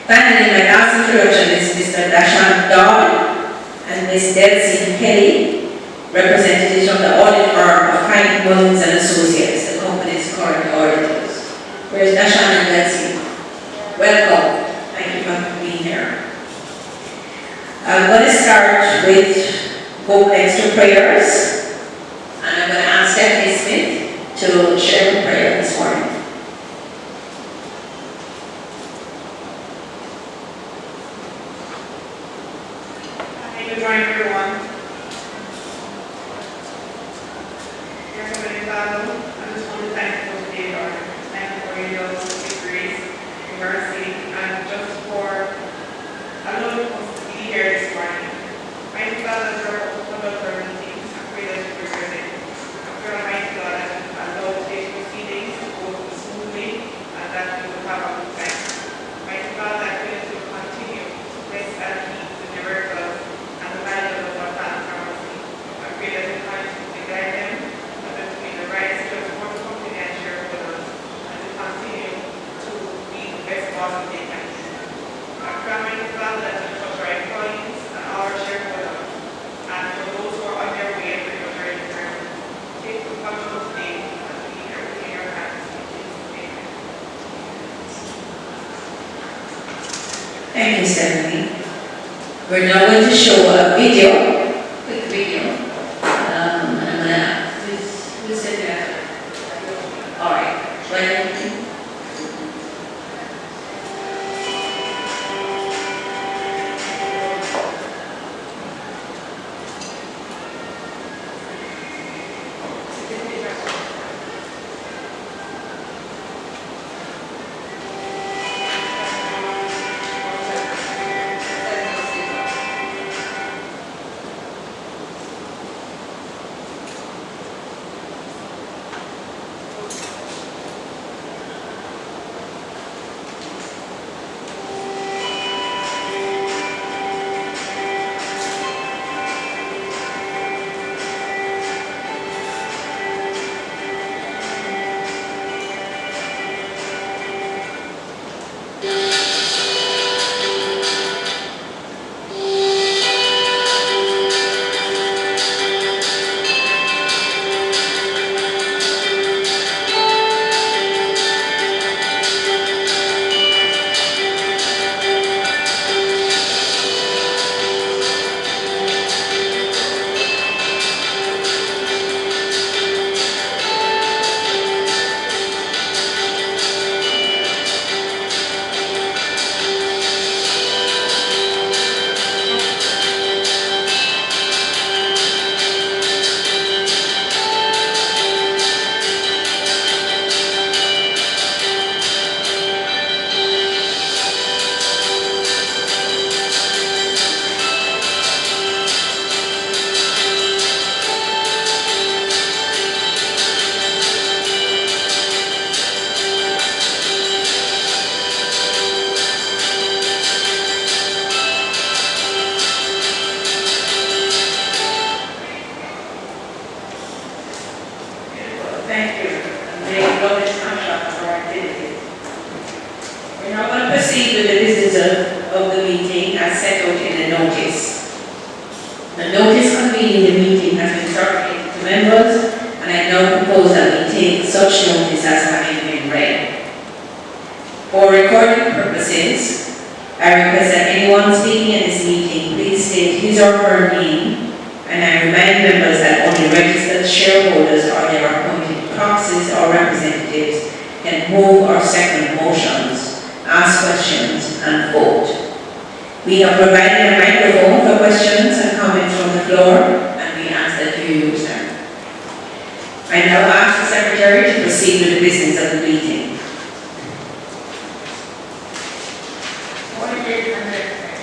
Finally, my last introduction is Mr. Dashan Darwin and Ms. Delcy Kelly, representatives from the audit firm of Kite Mullins and Associates, the company's current auditors. Where's Dashan and Delcy? Welcome. Thank you for being here. I'm going to start with hope next to prayers, and I'm going to ask Stephanie Smith to share a prayer this morning. Good morning, everyone. Dear Heavenly Father, I just want to thank you for today, Lord. Thank you for your love, your grace, your mercy, and just for allowing us to be here this morning. Mighty God, as we're open up our meetings, I pray that you prepare it. I pray, Almighty God, that you allow today's proceedings to go smoothly and that we will have a good time. Mighty God, I pray that you will continue to bless and keep the miracles and the value of our Fontana pharmacy. I pray that you continue to guide them and that we the right to more company and share with us and to continue to be the best possible they can be. I pray, Almighty God, that you touch our employees and all our shareholders, and for those who are on their way and for their return, take the control today and lead everything in your hands. In Jesus' name. Thank you, Stephanie. We're now going to show a video, quick video. Who said that? All right, right. Thank you. They love this snapshot of our activities. We're now going to proceed with the business of the meeting as set out in the notice. The notice convening the meeting has been circulated to members, and I now propose that we take such notice as having been read. For recording purposes, I request that anyone speaking in this meeting please state his or her name, and I remind members that only registered shareholders or their appointed proxies or representatives can move or second motions, ask questions, and vote. We have provided a microphone for questions and comments from the floor, and we ask that you use them. I now ask the Secretary to proceed with the business of the meeting. Morning, ladies and gentlemen.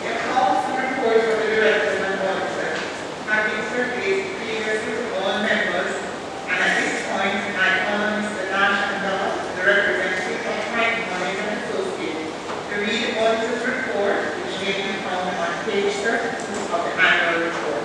Your calls and reports of the directors and auditors have been circulated previously to all members, and at this point, I call on Mr. Nash and the representative of Kite Mullins and Associates, to read the auditor's report, which may be found on page 32 of the annual report.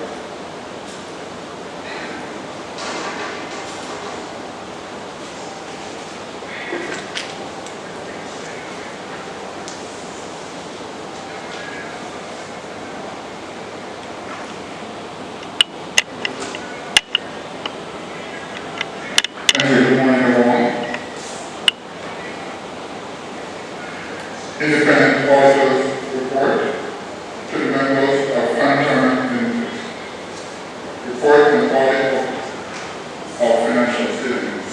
independent auditor's report to the members of Fontana Limited. Report and audit of financial statements.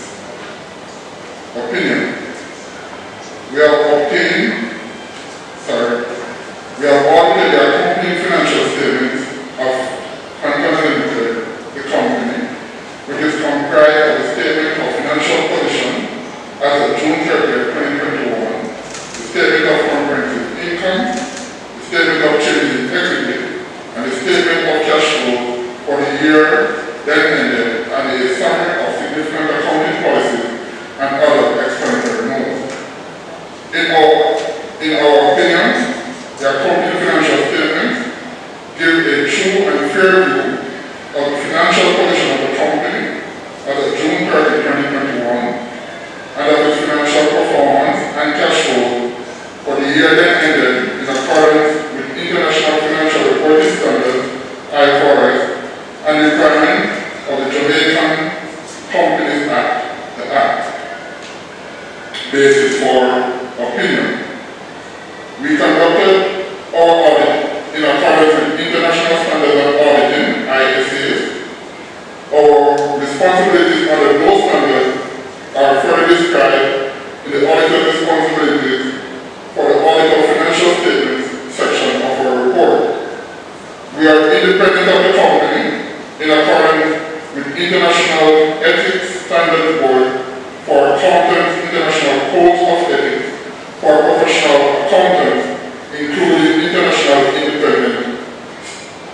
Opinion. We have audited the accompanying financial statements of Fontana Limited, the company, which is comprised of the statement of financial position as of June 30th, 2021, the statement of comprehensive income, the statement of changes in equity, and the statement of cash flow for the year then ended, and a summary of significant accounting policies and other explanatory notes. In our opinion, the accompanying financial statements give a true and fair view of the financial position of the company as of June 30, 2021, and of its financial performance and cash flow for the year that ended in accordance with International Financial Reporting Standards, IFRS, and the requirements of the Jamaican Companies Act, the Act. Basis for opinion. We conducted our audit in accordance with International Standards of Auditing, ISAs. Our responsibilities under those standards are further described in the auditor's responsibilities for the audit of financial statements section of our report. We are independent of the company in accordance with International Ethics Standards Board for Accountants International Codes of Ethics for Professional Accountants, including International Independent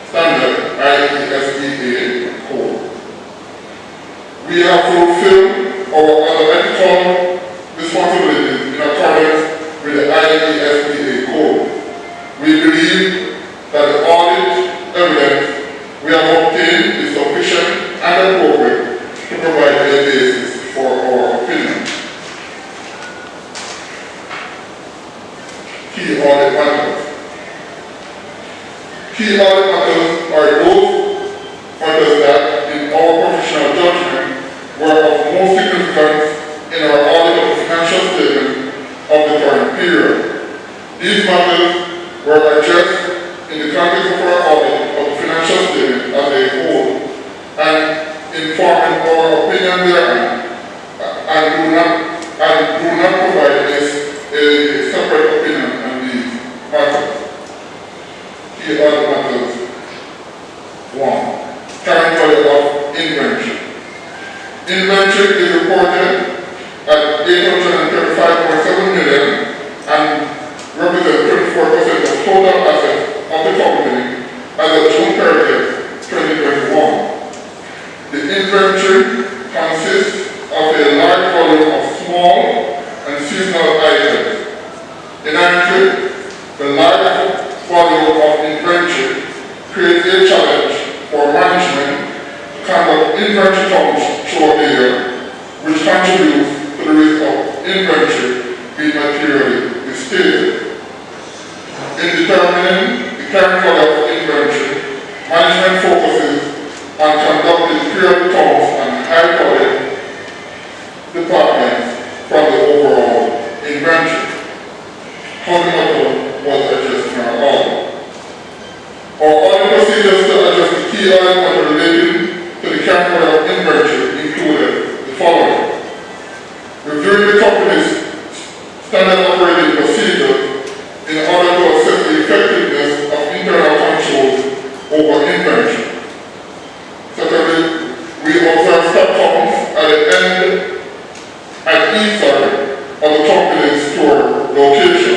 Standard IESEA Code. We have fulfilled our other ethical responsibilities in accordance with the IESEA Code. We believe that the audit evidence we have obtained is sufficient and appropriate to provide a basis for our opinion. Key audit matters. Key audit matters are those matters that, in our professional judgment, were of most significance in our audit of the financial statement of the current period. These matters were addressed in the context of our audit of the financial statement as a whole, and informing our opinion thereon, and do not provide a separate opinion on these matters. Key audit matters. 1. Current value of inventory. Inventory is reported at $835.7 million and represents 24% of total assets of the company as of June 30th, 2021. The inventory consists of a large volume of small and seasonal items. Inherently, the large volume of inventory creates a challenge for management to conduct inventory counts throughout the year, which contributes to the risk of inventory being materially misstated. In determining the current value of inventory, management focuses on conducting periodic counts and high-quality departments from the overall inventory. How the matter was addressed in our audit. Our audit procedures to address the key audit matter relating to the current value of inventory included the following. Reviewing the company's standard operating procedures in order to assess the effectiveness of internal controls over inventory. Secondly, we observe stock counts at the end at each side of the company's store location.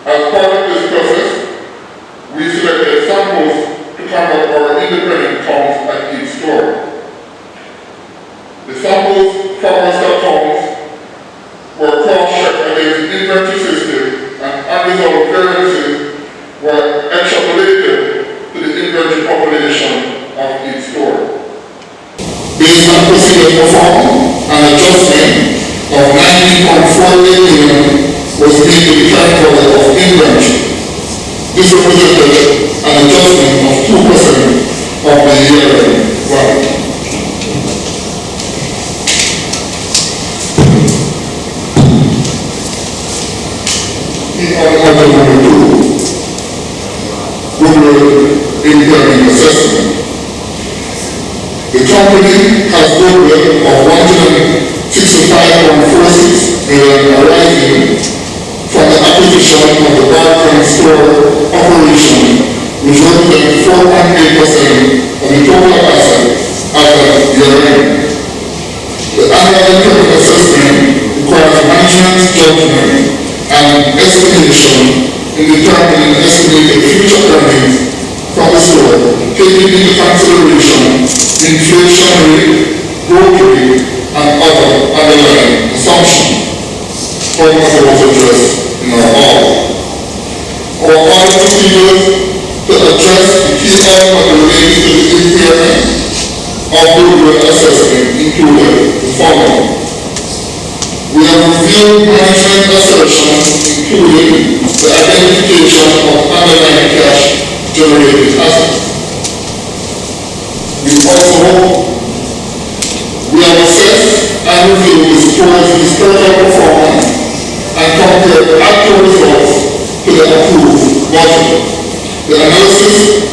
As part of this process, we selected samples to conduct our independent counts at each store. The samples from our stock counts were cross-checked against the inventory system, and unresolved variances were extrapolated to the inventory population of each store. Based on procedures performed, an adjustment of $90.48 million was made to the current value of inventory. This represented an adjustment of 2% of the year-end value. Item number 2, goodwill impairment assessment. The company has goodwill of $165.46 million arising from the acquisition of the Barcon store operation, which represents 4.8% of the total assets as of year-end. The annual impairment assessment requires management's judgment and estimation in determining estimated future earnings from the store, taking into consideration inflation rate, growth rate, and other underlying assumptions. All was addressed in our audit. Our audit procedures to address the key elements related to the impairment of goodwill assessment included the following. We have reviewed management assertions, including the identification of underlying cash generated assets. We have assessed and reviewed the store's historical performance and compared actual results to the approved budget. The analysis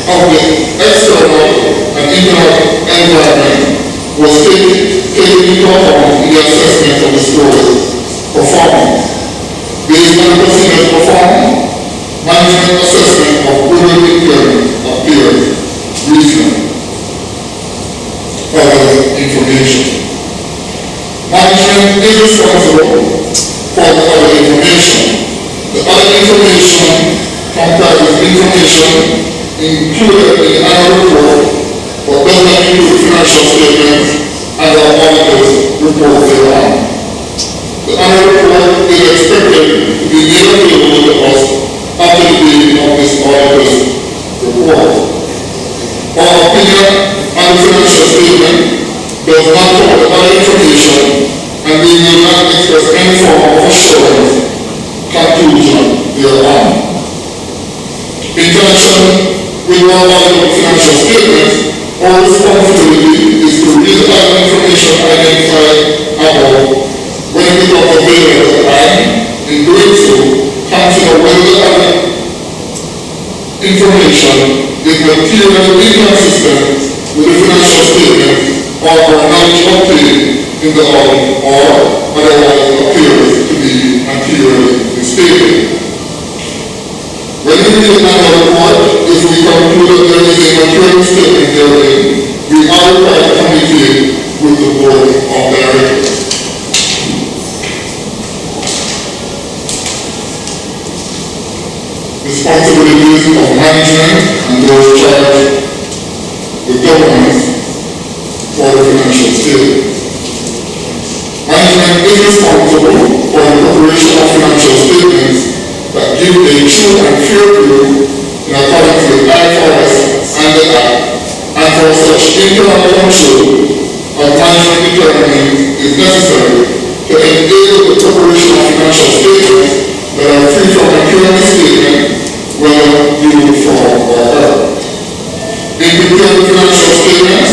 of the external and internal environment was taken into account in the assessment of the store's performance. Based on the procedures performed, management assessment of goodwill impairment appears reasonable. Other information. Management is responsible for the other information. The other information comprises information included in the annual report, but does not include financial statements and our auditor's report thereon. The annual report is expected to be made available to us after the date of this auditor's report. Our opinion on the financial statement does not cover the other information, and we will not express any form of assurance, conclusion thereon. In connection with our audit of financial statements, our responsibility is to read the other information identified above when it becomes available, and in doing so, consider whether the other information is materially inconsistent with the financial statement or knowledge obtained in the audit, or otherwise appears to be materially mistaken. When we read the annual report, if we conclude that there is a material statement therein, we are required to communicate with the board of directors. Responsibilities of management and those charged with governance for the financial statement. Management is responsible for the preparation of financial statements that give a true and fair view in accordance with IFRS and the Act, and for such internal control as management determines is necessary to enable the preparation of financial statements that are free from material misstatement, whether due to fraud or error. In preparing financial statements,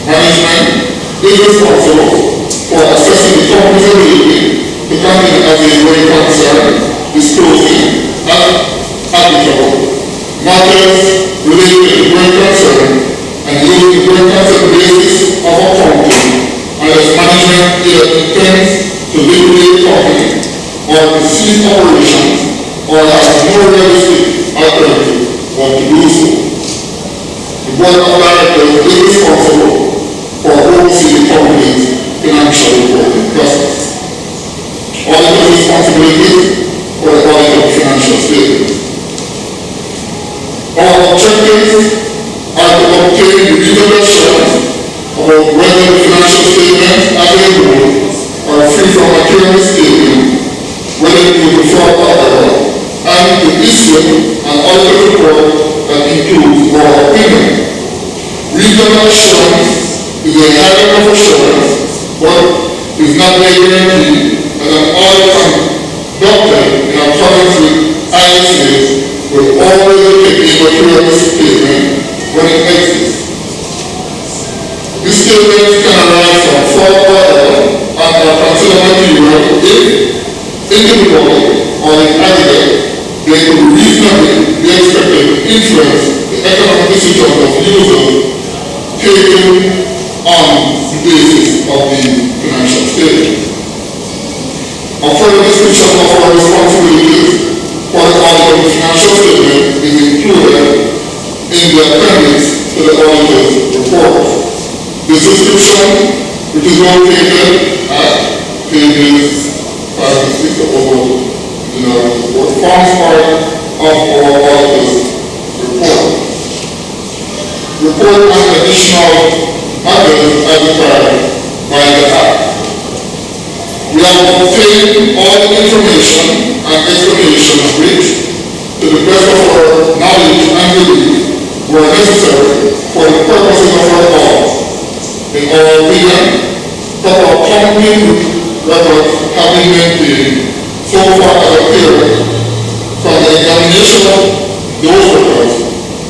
management is responsible for assessing the company's ability to continue as a going concern, disclosing as applicable matters related to going concern, and using the going concern basis of accounting unless management either intends to liquidate the company or to cease operations or has no realistic alternative but to do so. The board of directors is responsible for overseeing the company's financial reporting process. Auditor's responsibilities for the audit of financial statements. Our objectives are to obtain reasonable assurance about whether the financial statements as a whole are free from material misstatement, whether it is fraud or error, and to issue an audit report that includes our opinion. Reasonable assurance is a high level of assurance, but is not a guarantee that an audit conducted in accordance with ISAs will always detect a material misstatement when it exists. These statements can arise from fraud or error and are considered material if individually or in aggregate they could reasonably be expected to influence the economic decisions of users taken on the basis of the financial statement. A further description of our responsibilities for the audit of the financial statement is included in the appendix to the auditor's report. This description, which is located at pages 5 and 6 of our report, forms part of our auditor's report. Report on additional matters as required by the Act. We have obtained all the information and explanation which, to the best of our knowledge and belief, were necessary for the purposes of our audit. In our opinion, proper accounting records have been maintained so far as appeared from the examination of those records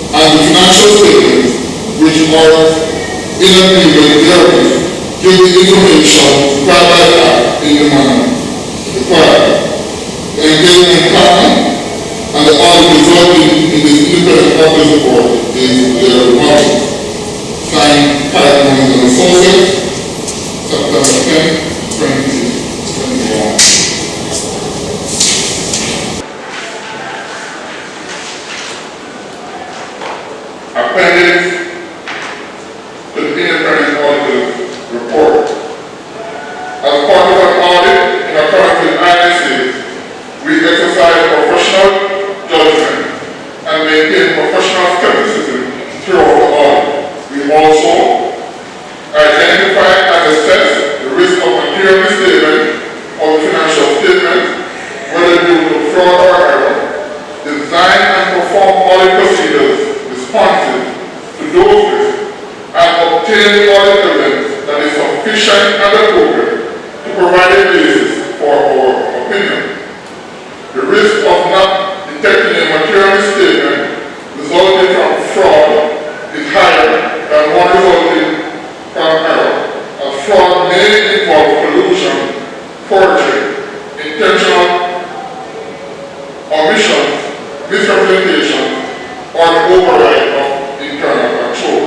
and the financial statements which are in agreement therewith give the information required by the Act in the manner required. The engagement plan and the audit resulting in this independent auditor's report is their report. Signed, Kyle and Associates, September 10, 2021. Appendix to the independent auditor's report. As part of an audit in accordance with ISA, we exercise professional judgment and maintain professional skepticism throughout the audit. We also identify and assess the risk of material misstatement of the financial statement, whether due to fraud or error, design and perform audit procedures responsive to those risks, and obtain audit evidence that is sufficient and appropriate to provide a basis for our opinion. The risk of not detecting a material misstatement resulting from fraud is higher than one resulting from error, as fraud may involve collusion, forgery, intentional omissions, misrepresentation, or the override of internal control.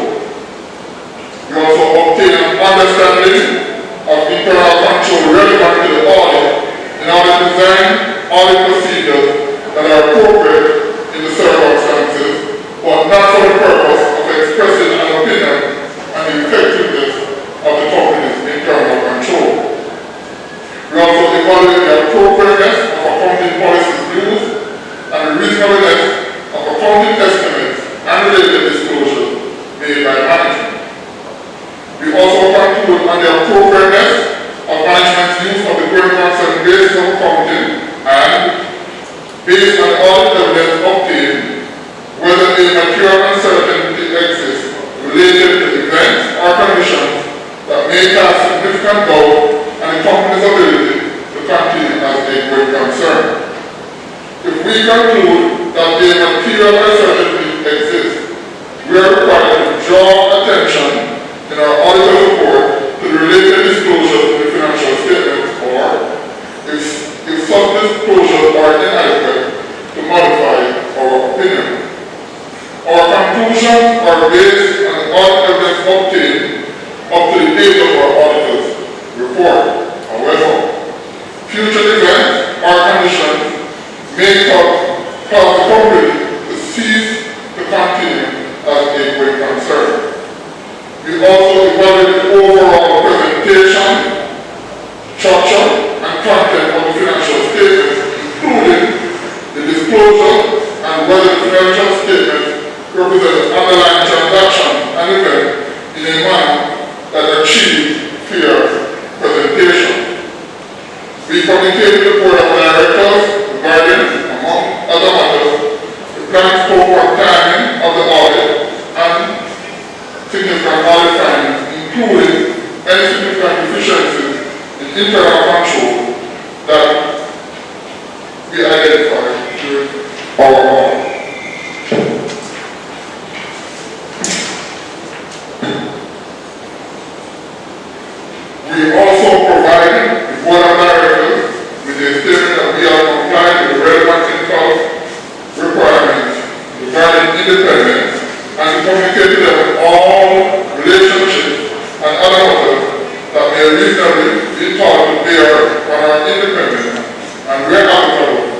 We also obtain an understanding of internal control relevant to the audit in order to design audit procedures that are appropriate in the circumstances, but not for the purpose of expressing an opinion on the effectiveness of the company's internal control. We also evaluate the appropriateness of accounting policies used and the reasonableness of accounting estimates and related disclosures made by management. We also conclude on the appropriateness of management's use of the going concern basis of accounting and, based on the audit evidence obtained, whether a material uncertainty exists related to events or conditions that may cast significant doubt on the company's ability to continue as a going concern. If we conclude that a material uncertainty exists, we are required to draw attention in our auditor's report to the related disclosures in the financial statements, or if such disclosures are inadequate, to modify our opinion. Our conclusions are based on the audit evidence obtained up to the date of our auditor's report. However, future events or conditions may cause the company to cease to continue as a great concern. We also evaluate the overall presentation, structure, and content of the financial statements, including the disclosure and whether the financial statements represent an underlying transaction and event in a manner that achieves fair presentation. We communicate with the board of directors regarding, among other matters, the planned scope and timing of the audit and significant audit findings, including any significant deficiencies in internal control that we identified during our audit. We also provided the board of directors with a statement that we are compliant with the relevant communicate to them all relationships and other matters that may reasonably be thought to bear on our independent and where applicable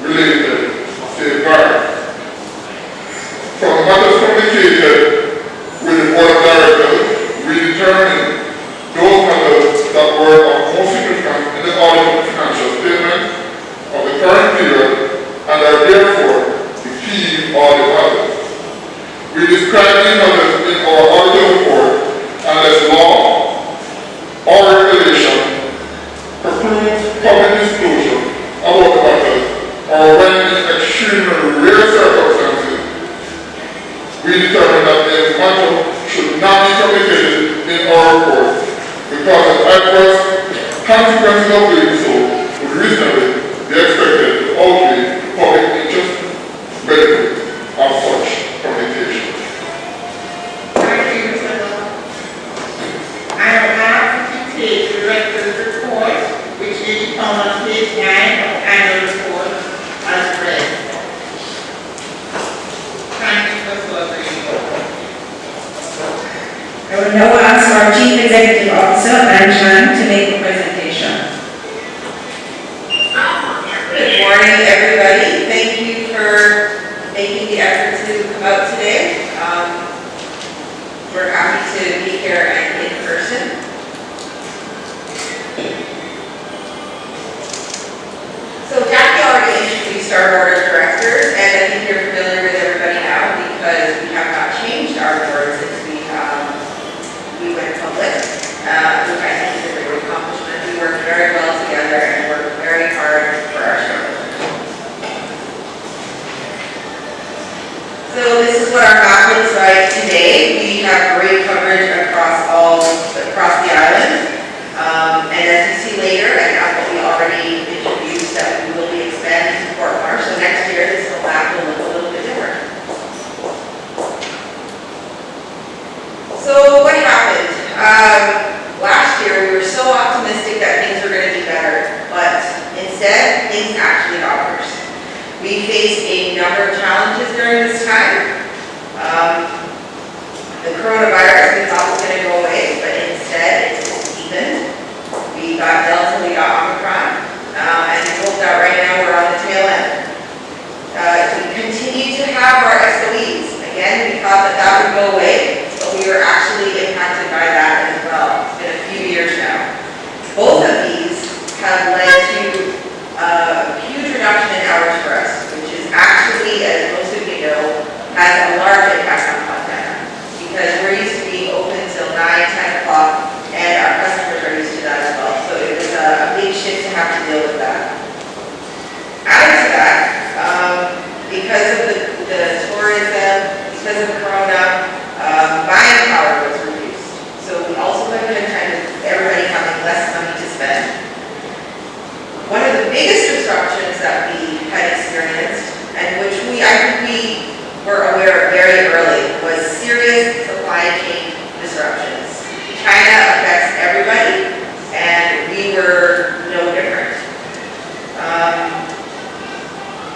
related safeguards. From the matters communicated with the Board of Directors, we determined those matters that were of most significance in the audit of the financial statement of the current period and are therefore the key audit matters. We describe these matters in our audit report unless law or regulation precludes public disclosure about the matters or when in extremely rare circumstances we determine that the matter should not be communicated in our report because the adverse consequences of doing so would reasonably be expected to outweigh the public interest benefit of such communication. Thank you, Mr. Law. I am asked to take the director's report, which is found on page 9 of the annual report, as read. Thank you, Mr. Law. I will now ask our Chief Executive Officer, Chan, to make the presentation. Good morning, everybody. Thank you for making the effort to come out today. We're happy to be here and in person. So Jackie already introduced our board of directors, and I think you're familiar with everybody now because we have not changed our board since we went public, which I think is a great accomplishment. We worked very well together and worked very hard for our shareholders. So this is what our map looks like today. We have great coverage across the island. And as you see later, and that's what we already introduced, that we will be expanding to Fort Marsh. So next year, this map will look a little bit different. So what happened? Last year, we were so optimistic that things were going to be better, but instead, things actually got worse. We faced a number of challenges during this time. The coronavirus we thought was going to go away, but instead, it's just deepened. We got Delta, we got Omicron, and we hope that right now we're on the tail end. We continue to have our SOEs. Again, we thought that would go away, but we were actually impacted by that as well. It's been a few years now. Both of these have led to a huge reduction in hours for us, which is actually, as most of you know, has a large impact on Fontana because we're used to being open till 9, 10 o'clock, and our customers are used to that as well. So it was a big shift to have to deal with that. Added to that, because of the tourism, because of Corona, buying power was reduced. So we also have been kind of everybody having less money to spend. One of the biggest disruptions that we had experienced, and which I think we were aware of very early, was serious supply chain disruptions. China affects everybody, and we were no different.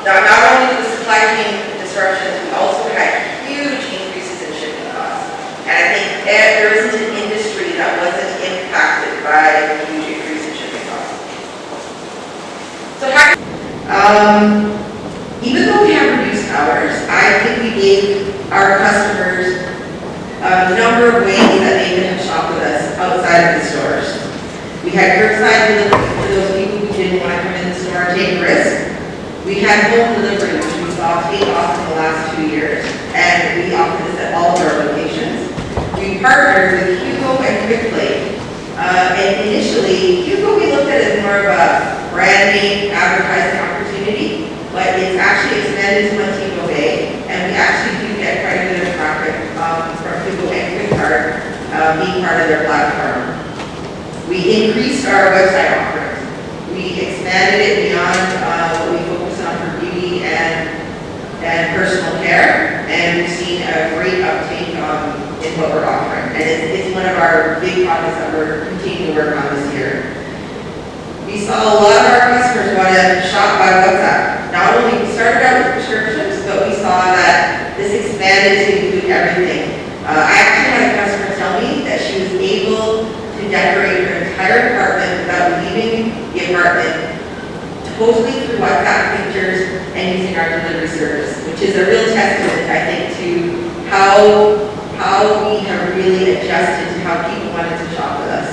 Not only the supply chain disruptions, we also had huge increases in shipping costs. And I think there isn't an industry that wasn't impacted by a huge increase in shipping costs. So even though we have reduced hours, I think we gave our customers a number of ways that they could have shopped with us outside of the stores. We had curbside delivery for those people who didn't want to come in the store and take a risk. We had home delivery, which we saw take off in the last 2 years, and we offered this at all of our locations. We partnered with Hugo and QuickPlay. And initially, Hugo we looked at as more of a brand name advertising opportunity, but it's actually expanded to Montego Bay, and we actually do get quite a bit of traffic from Hugo and QuickPlay being part of their platform. We increased our website offerings. We expanded it beyond what we focus on for beauty and personal care, and we've seen a great uptake in what we're offering. And it's one of our big projects that we're continuing to work on this year. We saw a lot of our customers want to shop by WhatsApp. Not only we started out with prescriptions, but we saw that this expanded to include everything and using our delivery service, which is a real testament, I think, to how we have really adjusted to how people wanted to shop with us.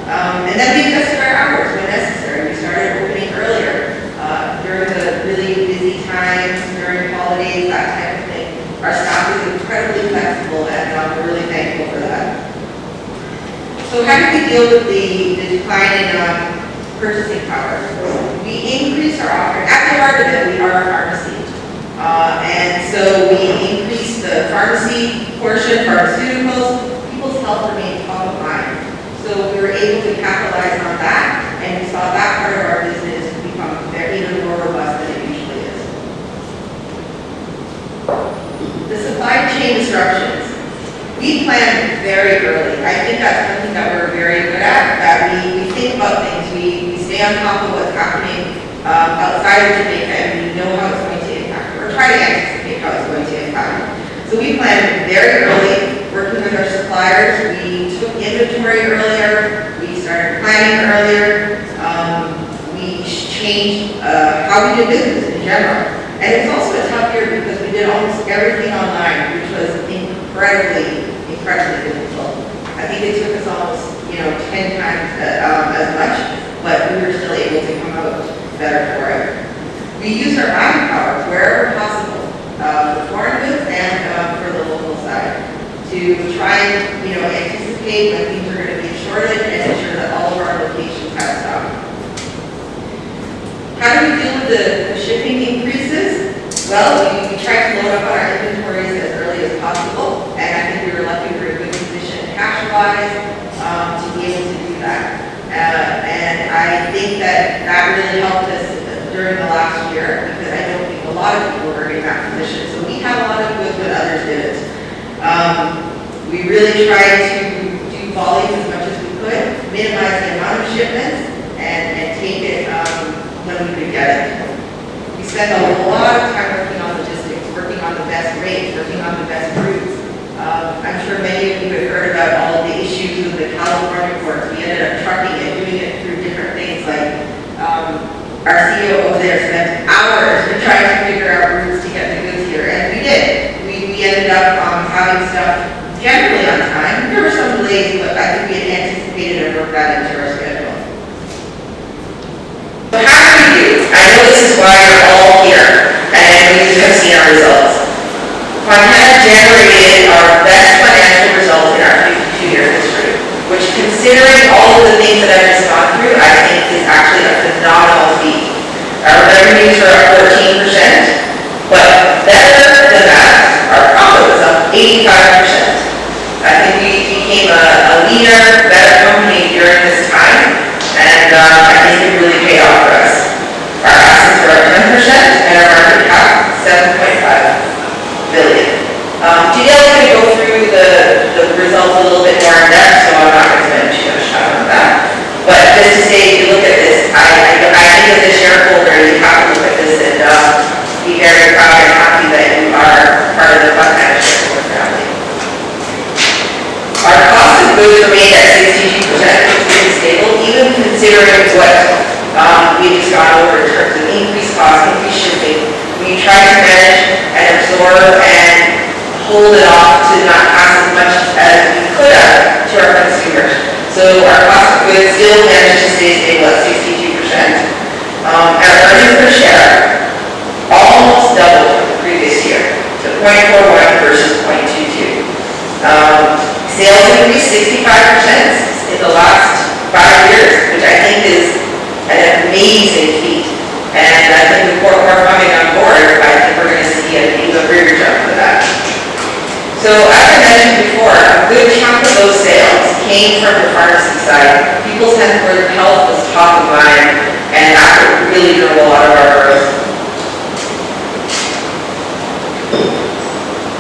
And then we adjusted our hours when necessary. We started opening earlier during the really busy times, during holidays, that type of thing. Our staff is incredibly flexible, and we're really thankful for that. So how did we deal with the decline in purchasing power? We increased our offering. At the heart of it, we are a pharmacy. And so we increased the pharmacy portion, pharmaceuticals. People's health remained top of mind. So we were able to capitalize on that, and we saw that part of our business become even more robust than it usually is. The supply chain disruptions. We planned very early. I think that's something that we're very good at, that we think about things. We stay on top of what's happening outside of Jamaica, and we know how it's going to impact, or try to anticipate how it's going to impact. So we planned very early, working with our suppliers. We took inventory earlier. We started planning earlier. We changed how we do business in general. And it's also a tough year because we did almost everything online, which was incredibly difficult. I think it took us almost, 10 times as much, but we were still able to come out better for it. We used our buying power wherever possible, for foreign goods and for the local side, to try and, anticipate when things are going to be shorted and ensure that all of our locations have stock. How do we deal with the shipping increases? Well, we tried to load up on our inventories as early as possible, and I think we were lucky we were in a good position cash-wise to be able to do that. And I think that really helped us during the last year, because I don't think a lot of people were in that position. So we had a lot of goods when others didn't. We really tried to do volume as much as we could, minimize the amount of shipments, and take it when we could get it. We spent a lot of time working on logistics, working on the best rates, working on the best routes. I'm sure many of you have heard about all of the issues with the California ports. We ended up trucking it, doing it through different things, like our CEO over there spent hours trying to figure out routes to get the goods here, and we did. We ended up having stuff generally on time. There were some delays, but I think we had anticipated and worked that into our schedule. So how do we do? I know this is why you're all here, and we have seen our results. Fontana generated our best financial results in our 52-year history, which, considering all of the things that I've just gone through, I think is actually a phenomenal feat. Our revenues are up 14%, but better than that, our profit was up 85%. I think we became a leaner, better company during this time, and I think it really paid off for us. Our assets are up 10%, and our market cap, 7.5 billion. Janelle's going to go through the results a little bit more in depth, so I'm not going to spend too much time on that. But just to say, if you look at this, I think as a shareholder, you have to look at this and be very proud and happy that you are part of the Fontana shareholder family. Our cost of goods remained at 62%, which is pretty stable, even considering what we just gone over in terms of increased costs, increased shipping. We tried to manage and absorb and hold it off to not pass as much as we could have to our consumers. So our cost of goods still managed to stay stable at 62%. Our earnings per share almost doubled from the previous year to 0.41 versus 0.22. Sales increased 65% in the last 5 years, which I think is an amazing feat. And I think with more coming on board, I think we're going to see an even bigger jump for that. So as I mentioned before, a good chunk of those sales came from the pharmacy side. People's health was top of mind, and that really drove a lot of our growth.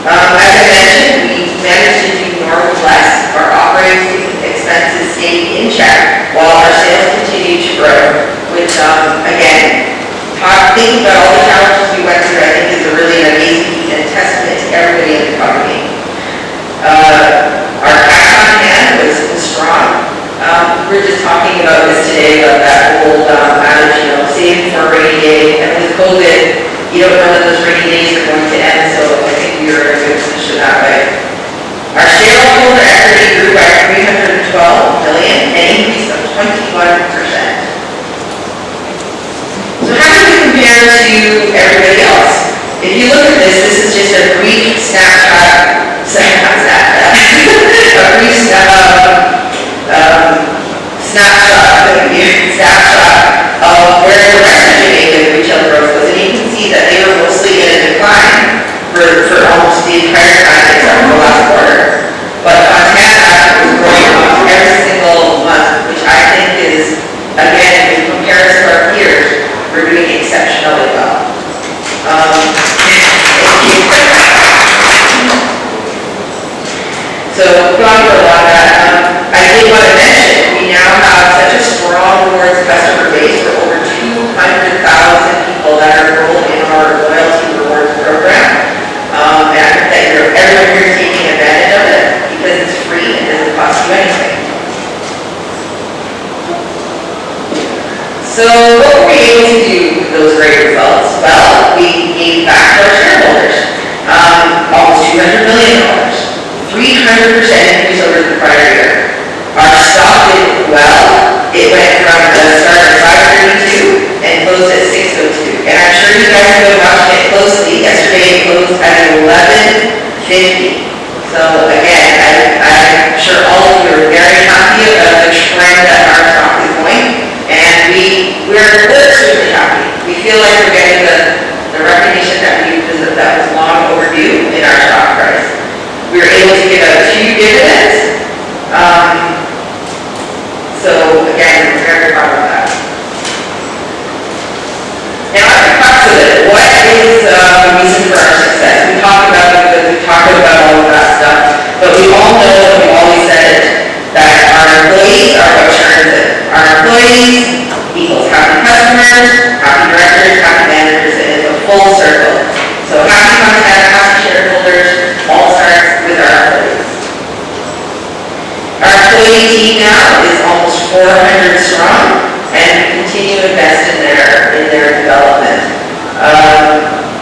As I mentioned, we managed to do more with less. Our operating expenses stayed in check while our sales continued to grow, which, again, thinking about all the challenges we went through, I think is a really amazing and testament to everybody in the company. Our cash on hand was strong. We were just talking about this today, about that old adage, saving for a rainy day. And with COVID, You don't know when those rainy days are going to end, so I think we are in a good position that way. Our shareholder equity grew by $312 million, an increase of 21%. So how do we compare to everybody else? If you look at this, this is just a brief snapshot, a brief snapshot of where the rest of Jamaican retail growth was. And you can see that they were mostly in a decline for almost the entire time except for the last quarter. But Fontana was growing almost every single month, which I think is, again, in comparison to our peers, we're doing exceptionally well. So, going for a lot of that, I did want to mention, we now have such a strong rewards customer base for over 200,000 people that are enrolled in our loyalty rewards program. And I hope that everyone here is taking advantage of it because it's free and doesn't cost you anything. So what were we able to do with those great results? Well, we gave back to our shareholders almost $200 million, 300% increase over the prior year. Our stock did well. It went from the start of 532 and closed at 602. And I'm sure you guys have been watching it closely. Yesterday it closed at 1150. So again, I'm sure all of you are very happy about the trend that our stock is going. And we're extremely happy. We feel like we're getting the recognition that was long overdue in our stock price. We were able to give out 2 dividends. So again, we're very proud of that. Now, at the crux of it, what is the reason for our success? We talked about all of that stuff, but we all know, and we've always said it, that our employees are what turns it. Our employees equals happy customers, happy directors, happy managers, and it's a full circle. So happy Fontana, happy shareholders, all starts with our employees. Our employee team now is almost 400 strong, and we continue to invest in their development.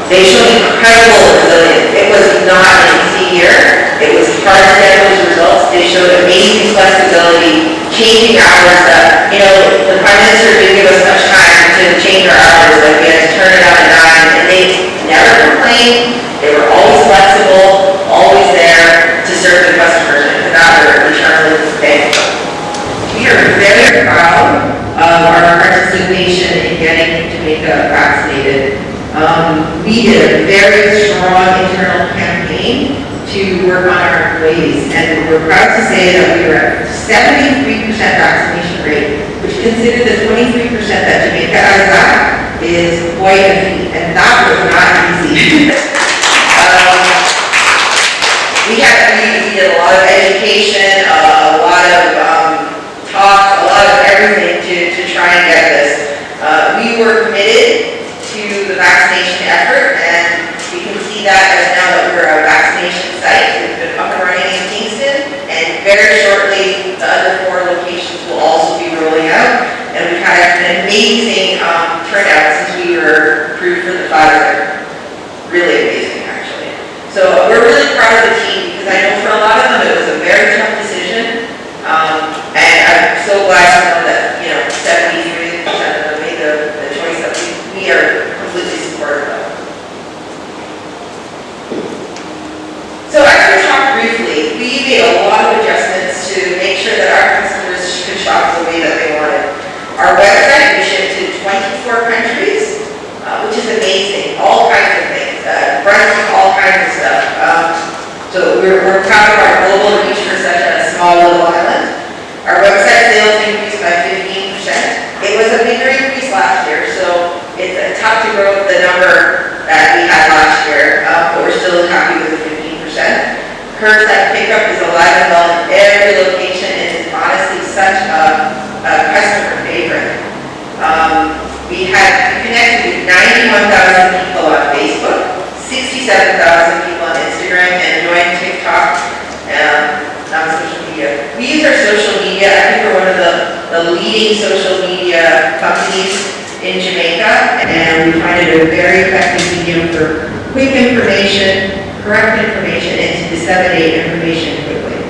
They showed incredible resilience. It was not an easy year. It was hard to get those results. They showed amazing flexibility, changing hours that, the Prime Minister didn't give us much time to change our hours. Like we had to turn it on at 9, and they never complained. They were always flexible, always there to serve the customers, and for that we're eternally thankful. We are very proud of our participation in getting Jamaica vaccinated. We did a very strong internal campaign to work on our employees, and we're proud to say that we were at 73% vaccination rate, which considered the 23% that Jamaica is at is quite a feat, and that was not easy. We did a lot of education, a lot of talks, a lot of everything to try and get this. We were committed to the vaccination effort, and we can see that as now that we're a vaccination site. We've been up and running in Kingston, and very shortly the other 4 locations will also be rolling out. And we've had an amazing turnout since we were approved for the Pfizer. Really amazing, actually. So we're really proud of the team because I know for a lot of them it was a very tough decision. And I'm so glad to know that 73% of them made the choice that we are completely supportive of. So as we talked briefly, we made a lot of adjustments to make sure that our customers could shop the way that they wanted. Our website, we shipped to 24 countries, which is amazing. All kinds of things, runs all kinds of stuff. So we're proud of our global reach for such a small little island. Our website sales increased by 15%. It was a bigger increase last year, so it's tough to grow the number that we had last year, but we're still happy with the 15%. Curbside pickup is alive and well in every location, and it's honestly such a customer favorite. We connected with 91,000 people on Facebook, 67,000 people on Instagram, and joined TikTok on social media. We use our social media. I think we're one of the leading social media companies in Jamaica, and we find it a very effective for quick information, correct information, and to disseminate information quickly.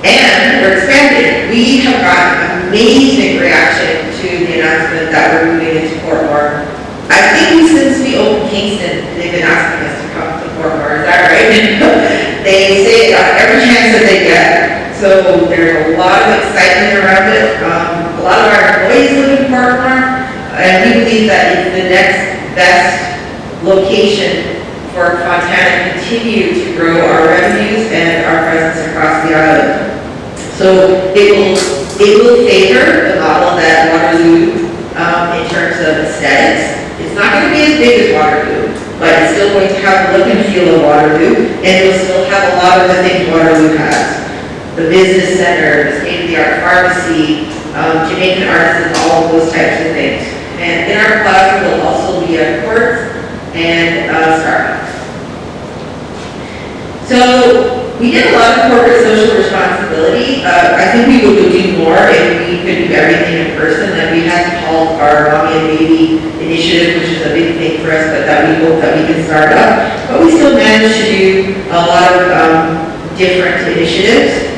And we're expanding. We have gotten amazing reaction to the announcement that we're moving into Portmore. I think since we opened Kingston, they've been asking us to come to Portmore, is that right? They say it on every chance that they get. So there's a lot of excitement around it. A lot of our employees live in Portmore, and we believe that it's the next best location for Fontana to continue to grow our revenues and our presence across the island. So it will favor the model that Waterloo in terms of aesthetics. It's not going to be as big as Waterloo, but it's still going to have the look and feel of Waterloo, and it will still have a lot of the things Waterloo has. The business center, the state-of-the-art pharmacy, Jamaican artisans, all of those types of things. And in our plaza will also be a court and Starbucks. So we did a lot of corporate social responsibility. I think we would do more if we could do everything in person. Like we had to halt our Mommy and Baby initiative, which is a big thing for us, but that we hope that we can start up. But we still managed to do a lot of different initiatives.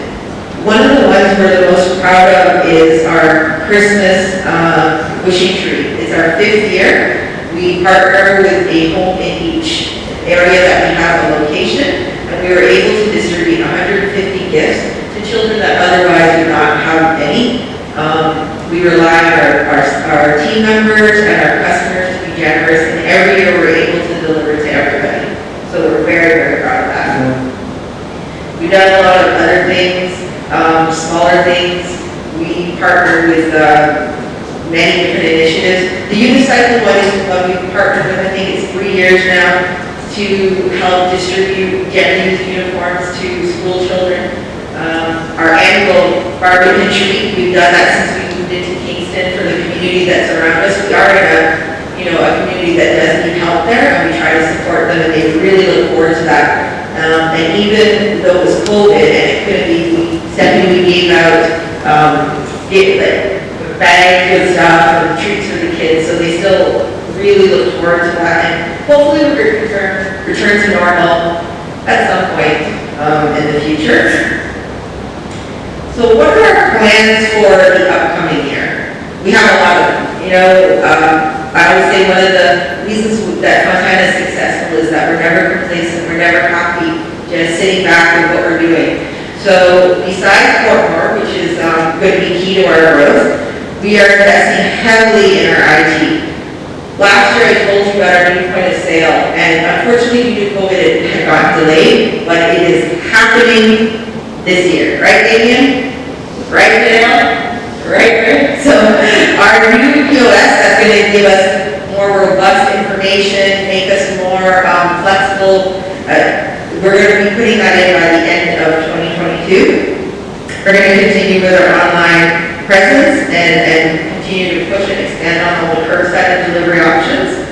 One of the ones we're the most proud of is our Christmas wishing tree. It's our 5th year. We partner with a home in each area that we have a location, and we were able to distribute 150 gifts to children that otherwise would not have any. We rely on our team members and our customers to be generous, and every year we're able to deliver to everybody. So we're very, very proud of that. We've done a lot of other things, smaller things. We partner with many different initiatives. The Untitled one is what we've partnered with, I think it's 3 years now, to help distribute Gen-Use uniforms to school children. Our annual barbecue treat, we've done that since we moved into Kingston for the community that's around us. We are in a community that does need help there, and we try to support them, and they really look forward to that. And even though it was COVID and it couldn't be, we gave out bags with stuff and treats for the kids, so they still really look forward to that, and hopefully we'll return to normal at some point in the future. So what are our plans for the upcoming year? We have a lot of them. I would say one of the reasons that Fontana is successful is that we're never complacent, we're never happy just sitting back with what we're doing. So besides Portmore, which is going to be key to our growth, we are investing heavily in our IT. Last year I told you about our new point of sale, and unfortunately due to COVID it had gotten delayed, but it is happening this year. Right, Damien? Right, Dale? Right. So our new POS, that's going to give us more robust information, make us more flexible. We're going to be putting that in by the end of 2022. We're going to continue with our online presence and continue to push and expand on all the curbside and delivery options.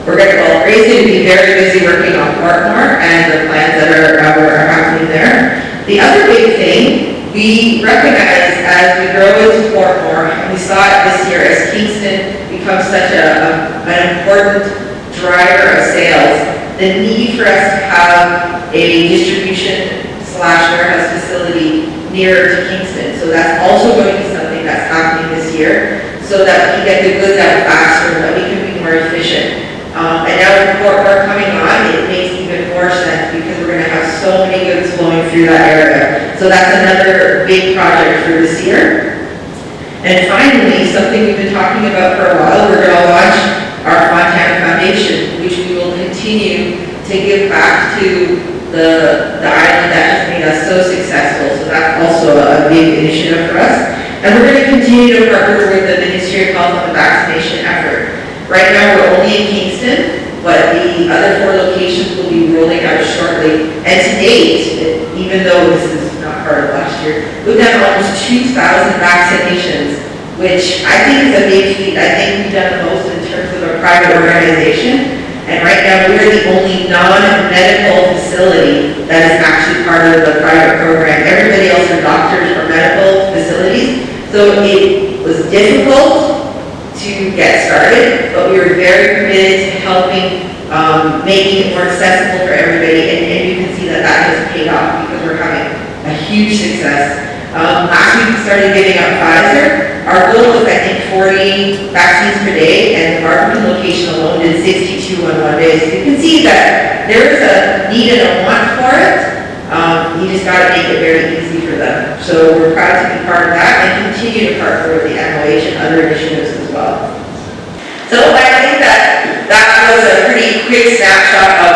We're going to, Grace to be very busy working on Portmore and the plans that are happening there. The other big thing, we recognize as we grow into Portmore, and we saw it this year as Kingston becomes such an important driver of sales, the need for us to have a distribution/warehouse facility nearer to Kingston. So that's also going to be something that's happening this year, so that we can get the goods out faster, that we can be more efficient. And now with Portmore coming on, it makes even more sense because we're going to have so many goods flowing through that area. So that's another big project for this year. And finally, something we've been talking about for a while, we're going to launch our Fontana Foundation, which we will continue to give back to the island that has made us so successful. So that's also a big initiative for us. And we're going to continue to partner with the Ministry of Health on the vaccination effort. Right now we're only in Kingston, but the other 4 locations will be rolling out shortly. And to date, even though this is not part of last year, we've done almost 2,000 vaccinations, which I think is a big feat. I think we've done the most in terms of a private organization. And right now we're the only non-medical facility that is actually part of the private program. Everybody else are doctors or medical facilities. So it was difficult to get started, but we were very committed to helping, making it more accessible for everybody, and you can see that that has paid off because we're having a huge success. Last week we started giving out Pfizer. Our goal was, I think, 40 vaccines per day, and the Barberton location alone did 62 on one day. So you can see that there is a need and a want for it. You just got to make it very easy for them. So we're proud to be part of that and continue to partner with the MOH and other initiatives as well. So I think that was a pretty quick snapshot of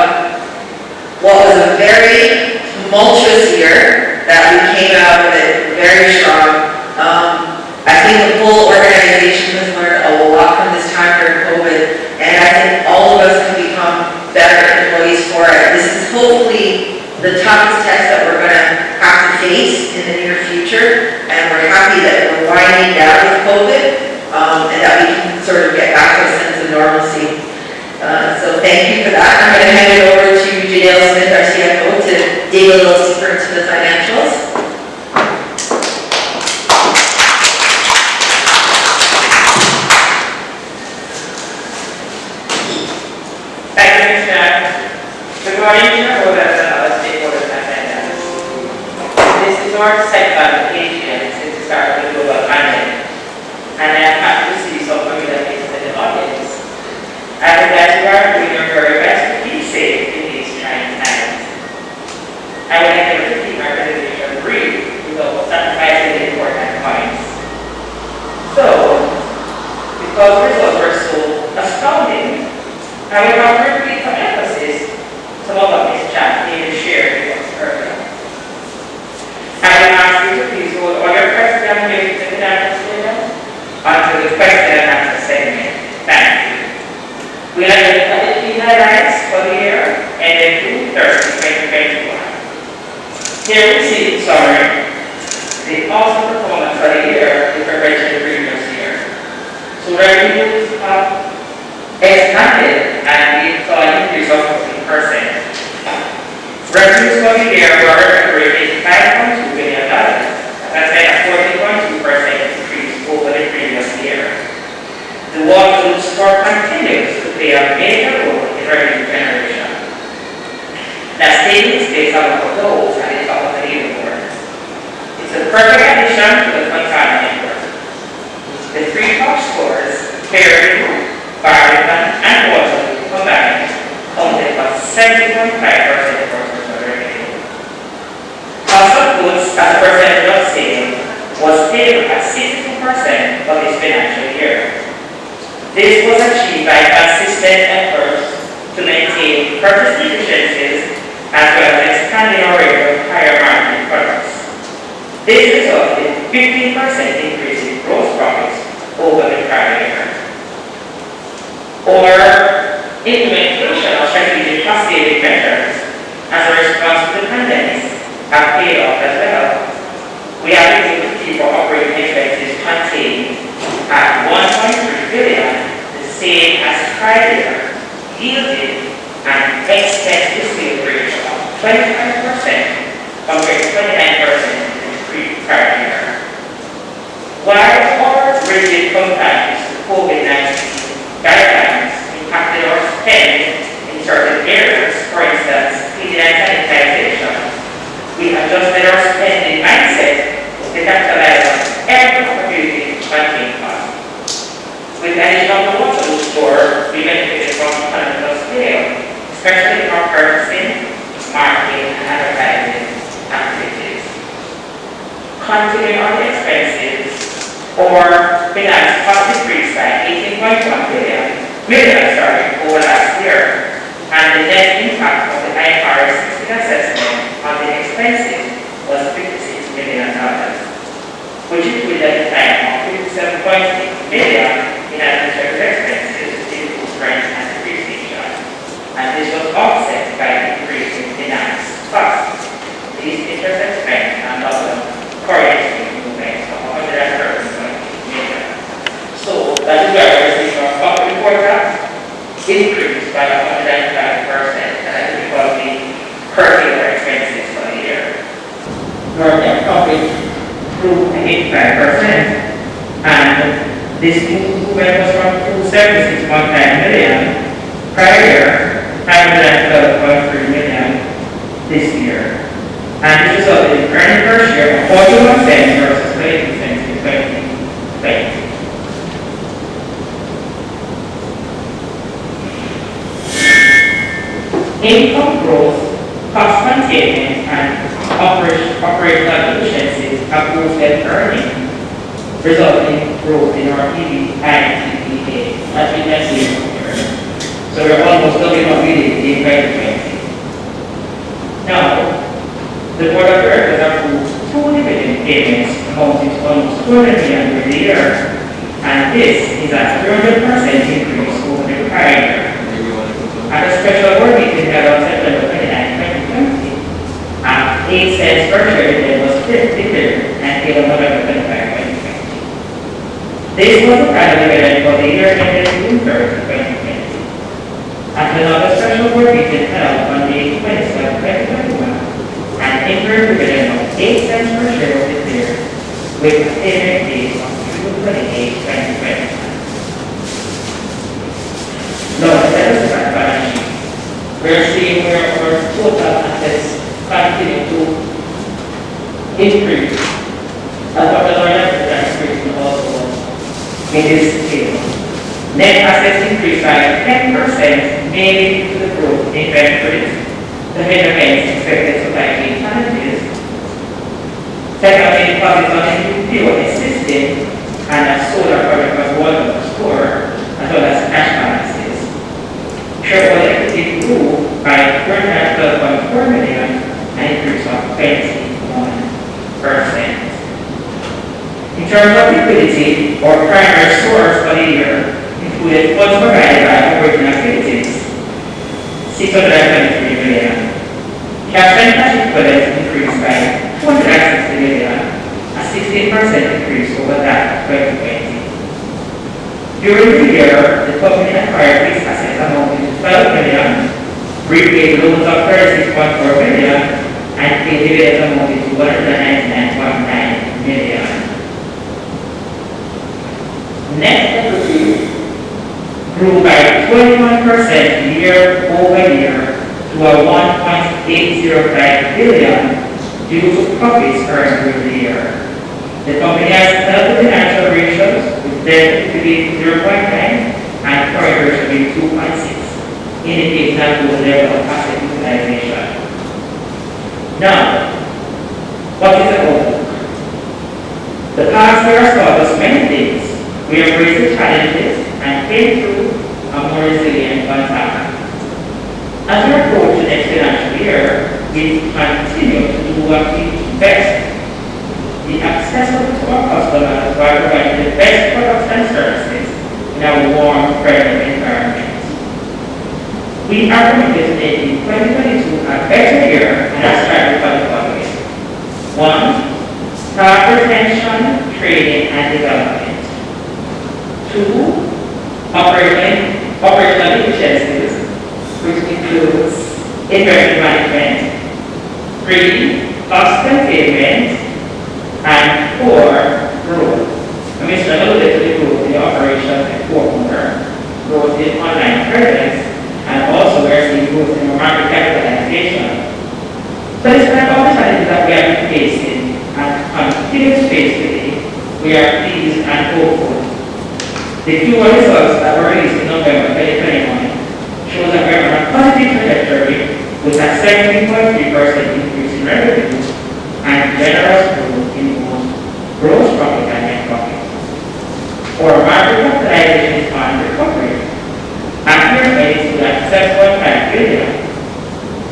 what was a very tumultuous year, that we came out of it very strong. I think the whole organization has learned a lot from this time during COVID, and I think all of us can become better employees for it. This is hopefully the toughest test that we're going to have to face in the near future, and we're happy that we're winding down with COVID, and that we can sort of get back to a sense of normalcy. So thank you for that. I'm going to hand it over to Janelle Smith, our CFO, to dig a little deeper into the financials. Good morning, shareholders and other stakeholders and attendants. This is our second AGM since the start of the global pandemic, and I am happy to see some familiar faces in the audience. I hope that you are doing your very best to keep safe in these trying times. I would like to keep my presentation brief without sacrificing the important points. So, because results were so astounding, I will have to repeat some emphasis some of what Ms. Jack David shared with us earlier. I will ask you to please hold all your questions related to the financial statement until the question and answer segment. Thank you. We are looking at the key highlights for the year ending June 30, 2021. Here we see in summary the awesome performance for the year compared to the previous year. So revenues have expanded and we saw an increase of 14%. Revenues for the year were recorded $5.2 billion. That's like a 14.2% increase over the previous year. The Waterloo store continues to play a major role in revenue generation. That savings stays among those at the top of the leaderboard. It's a perfect addition to the Fontana network. The three top stores, Fairview, Barberton, and Waterloo combined accounted for 70.5% of our revenue. Cost of goods as a percentage of sales was stable at 62% for this financial year. This was achieved by consistent efforts to maintain purchase efficiencies as well as expanding our range of higher margin products. This resulted in 15% increase in gross profits over the prior year. Our implementation of strategic cost-saving measures as a response to the pandemic have paid off as well. We are able to keep our operating expenses contained at $1.3 billion, the same as prior year, yielding an expense to sales ratio of 25% compared to 29% in the prior year. While our rigid compliance to COVID-19 guidelines impacted our spend in certain areas, for instance, cleaning and sanitization, we adjusted our spending mindset to capitalize on every opportunity to contain costs. With the addition of the Waterloo store, we benefited from economies of scale, especially in our purchasing, marketing, and advertising activities. Continuing on the expenses, our finance cost decreased by $18.1 million over last year, and the net impact of the IFRS 16 assessment on the expenses was $56 million, which included a decline of $57.8 million in administrative expenses to include rent and depreciation, and this was offset by an increase in finance costs. These interest expense and other foreign exchange movements of $130 million. So that is why we're seeing our profit before tax increased by 105%, and that is because we curtailed our expenses for the year. Our net profit grew 85%, and this improvement improvement was from 276.9 million prior year, 512.3 million this year. And this resulted in earnings per share of 41 cents versus 22 cents in 2020. Income growth, cost containment, and operational efficiencies have boosted earnings, resulting in growth in our EV and TPA, as we can see here. So we're almost doubling what we did in 2020. Now, the Board of Directors approved 2 dividend payments amounting to almost 200 million per year, and this is a 300% increase over the prior year. At a special board meeting held on September 29, 2020, 8 cents per share dividend was declared and paid on November 25, 2020. This was the final dividend for the year ended June 30, 2020. At another special board meeting held on May 27, 2021, an interim dividend of 8 cents per share was declared with a payment date on June 28, 2020. Now, let us look at balance sheet. We're seeing where our total assets continue to increase. As what the Lord has increasing also in this table. Net assets increased by 10%, mainly due to the growth in inventories, the head against expected supply chain challenges. Secondly, deposits on a new fuel system and a solar project was one of the store, as well as cash balances. Shareholder equity grew by 412.4 million, an increase of 21%. In terms of liquidity, our primary source for the year included funds provided by operating activities, 623 million. Cash and cash equivalents increased by 260 million, a 16% increase over that of 2020. During the year, the company acquired fixed assets amounting to 12 million, repaid loans of 36.4 million, and paid dividends amounting to 199.9 million. Net equity grew by 21% year over year to a 1.805 billion due to profits earned during the year. The company has healthy financial ratios with debt to be 0.9 and current ratio to be 2.6, indicating a good level of asset utilization. Now, what is the outlook? The past year has taught us many things. We embraced the challenges and came through a more resilient Fontana. As we approach the next financial year, we continue to do what we do best. Be accessible to our customers by providing the best products and services in a warm, friendly environment. We are committed to making 2022 a better year and aspire for the following. 1. Staff retention, training, and development. 2. Operational efficiencies, which includes inventory management. 3. Cost containment. And 4. Growth. Mr. alluded to the growth in the operations at Fort Moore, growth in online presence, and also we're seeing growth in our market capitalization. So despite all the challenges that we have been facing and continue to face today, we are pleased and hopeful. The Q1 results that were released in November 2021 shows that we are on a positive trajectory with a 17.3% increase in revenue and generous growth in both gross profit and net profit. Our market capitalization is on recovery. After it stood at 7.5 billion,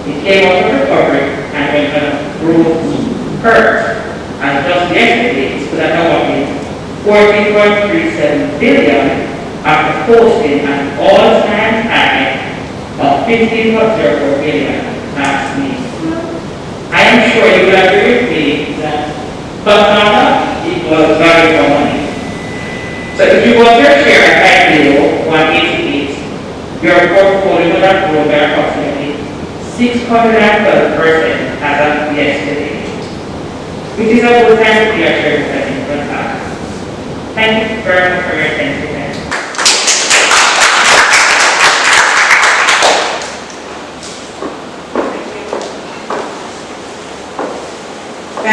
it came out of recovery and went on a growth curve. And just yesterday, it stood at a whopping 14.37 billion after posting an all-time high of 15.04 billion last week. I am sure you will agree with me that Fontana equals value for money. So if you bought your share at IPO 188, your portfolio would have grown by approximately 612% as of yesterday, which is a good time to be a shareholder in Fontana. Thank you very much for your attention.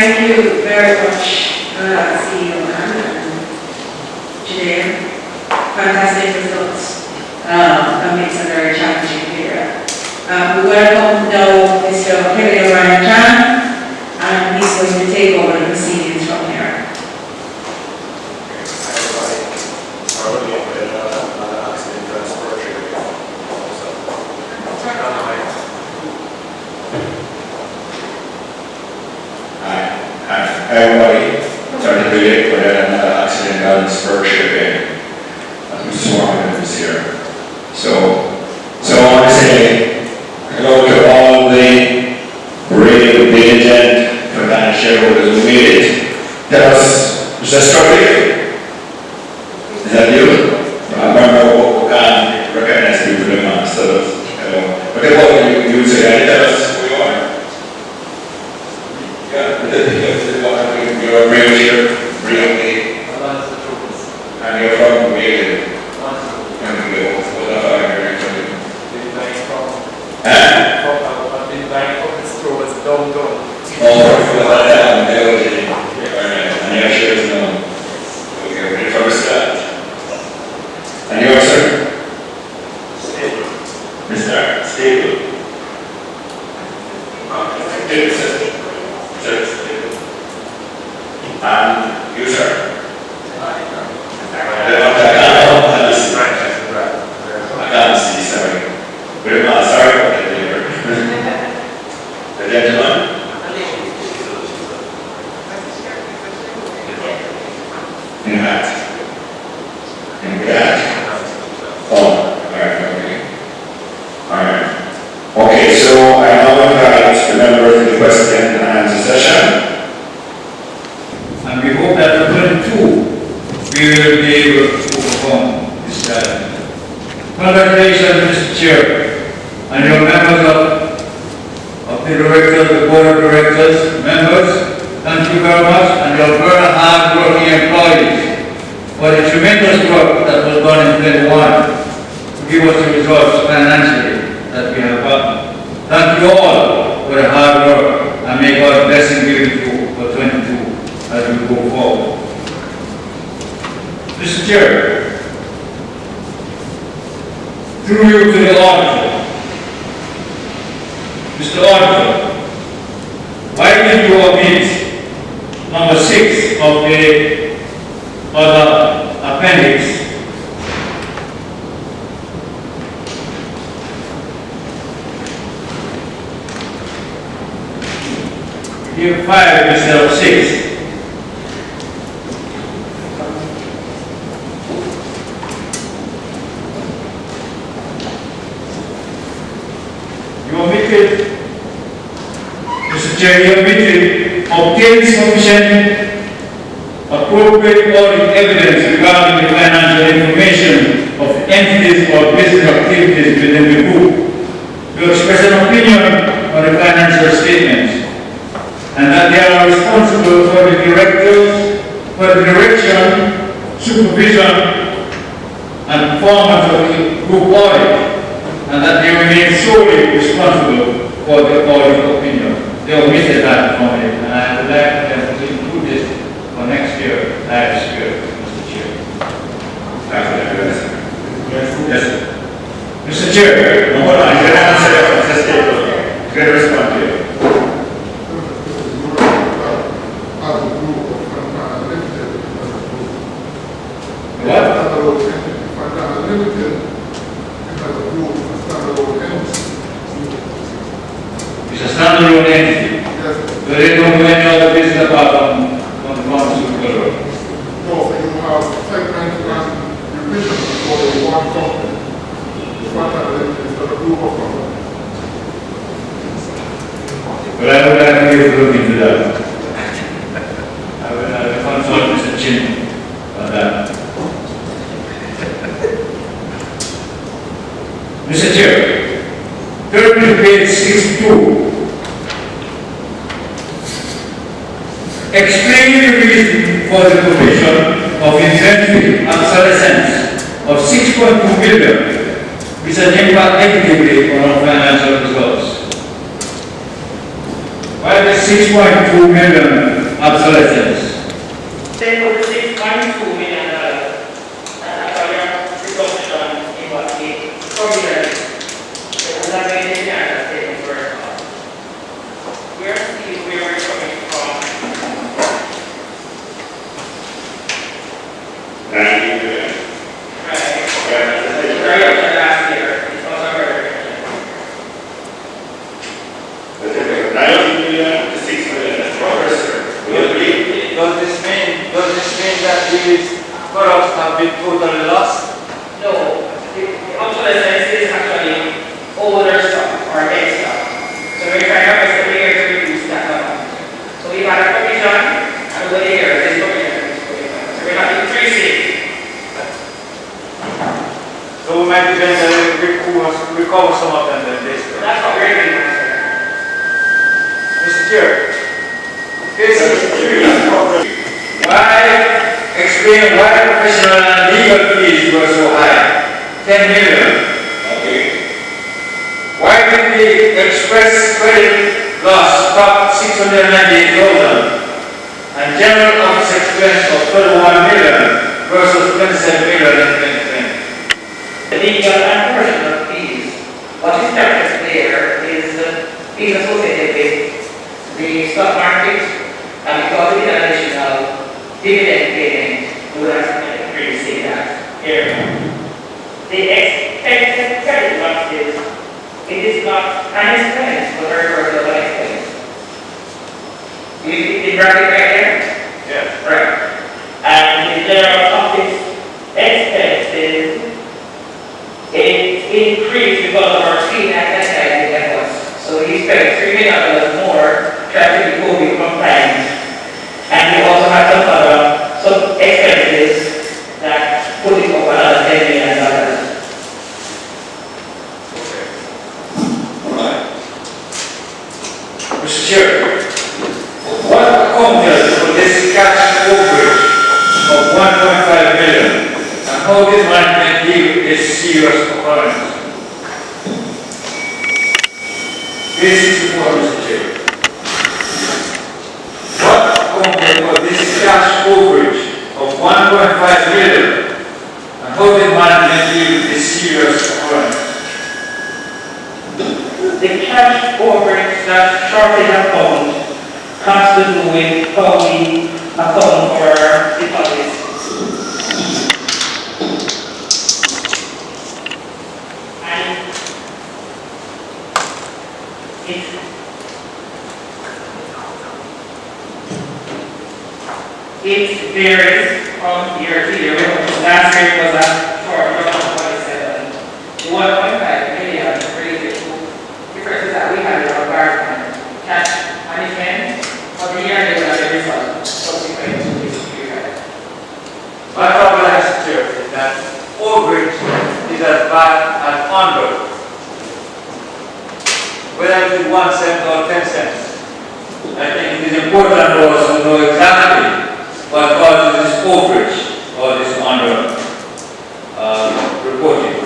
Thank you very much, CEO and Judea. Fantastic results amidst a very challenging period. We welcome now Mr. Henry O'Brien John, and he's going to take over the proceedings from here. Hi everybody, sorry to be late, but I had another accident out in Spurshire again. I'm sworn this here. So I want to say hello to all the brave, diligent Fontana shareholders who made it. Tell us, is that struggling? Is that you? I remember what can't recognize people in the master. But then what you say, tell us who you are. You're real here, real me. And you're from Wales. And we'll put that on here for you. I've been buying from the store as downtown. Oh, down, and your shares now. Okay, ready for a start. And yours, sir? Stable. Mr. Stable. And you, sir? I can't see, sorry. We're not sorry about that, neighbor. The gentleman? In hat? In hat? Oh, alright, okay. Alright. Okay, so I now invite the members of the question and answer session. And we hope that for 22, we will be able to overcome this challenge. Congratulations, Mr. Chair, and your members of the directors, the board of directors, members, thank you very much, and your very hard-working employees for the tremendous work that was done in 21 to give us the results financially that we have gotten. Thank you all for the hard work, and may God blessing be with you for 22. As we go forward. Mr. Chair, through you to the auditor. Mr. Auditor, why did you omit number 6 of the other appendix? Give 5 instead of 6. Mr. Chair, you omitted obtain sufficient appropriate audit evidence regarding the financial information of entities or business activities within the group. You express an opinion on the financial statements and that they are responsible for the direction, supervision, and performance of the group audit, and that they remain solely responsible for the audit opinion. They omitted that from it, and I would like them to include this for next year, last year, Mr. Chair. Yes. Mr. Chair, hold on, you can answer that, Mr. Staples. You can respond to it. It's a standalone entity. Yes. There is no any other business apart from the pharmaceutical world. No, you have segment and revision for the one company. The Fontana is not a group of companies. But I would like to look into that. I will consult Mr. Chin on that. Mr. Chair, turn to page 62. Explain the reason for the provision of inventory obsolescence of 6.2 billion, which has impact negatively on our financial results. Why Why the 6.2 million obsolescence? Then for the $6.2 million, actually reduction in what the formulary. The examination and statement were we are seeing where we're coming from. 90 million. Right. The reduction last year is also very reduction. 90 million to 6 million, that's progress, sir. We agree. Does this mean that these products have been totally lost? No, the obsolescence is actually older stock or dead stock. So we're trying our best every year to reduce that amount. So we had a provision, and over the years, this provision is going on. So we're not increasing. So we might eventually recover some of them then this year. That's what we're doing. Mr. Chair, this is Explain why professional and legal fees were so high, 10 million. Okay. Why did the express credit loss top 698,000 and general office expense of 31 million versus 27 million in 2020? The legal and personal fees, what is captured there is the fees associated with the stock market, and because of the additional dividend payment, we would have to previously that here. The expected credit losses, it is not an expense, but a reversal of an expense. You did bracket right there? yes. Right. And the general office expenses, it increased because of our fee advertising efforts. So we spent $3 million more trying to be COVID compliant. And we also had some expenses that put it up another $10 million. Mr. Chair, what accounted for this cash overage of 1.5 million and how did management deal with this serious occurrence? This is the point, Mr. Chair. What accounted for this cash overage of 1.5 million and how did management deal with this serious occurrence? The cash overage that shortage account has to do with how we account for our deposits. And it varies from year to year. Last year was a shortage of 1.7. 1.5 million related to differences that we had in our environment, cash management, of the year they will have a result subsequent to this period. My problem, Mr. Chair, is that overage is as bad as under. Whether it is 1 cent or 10 cents. I think it is important for us to know exactly what causes this overage or this under reporting.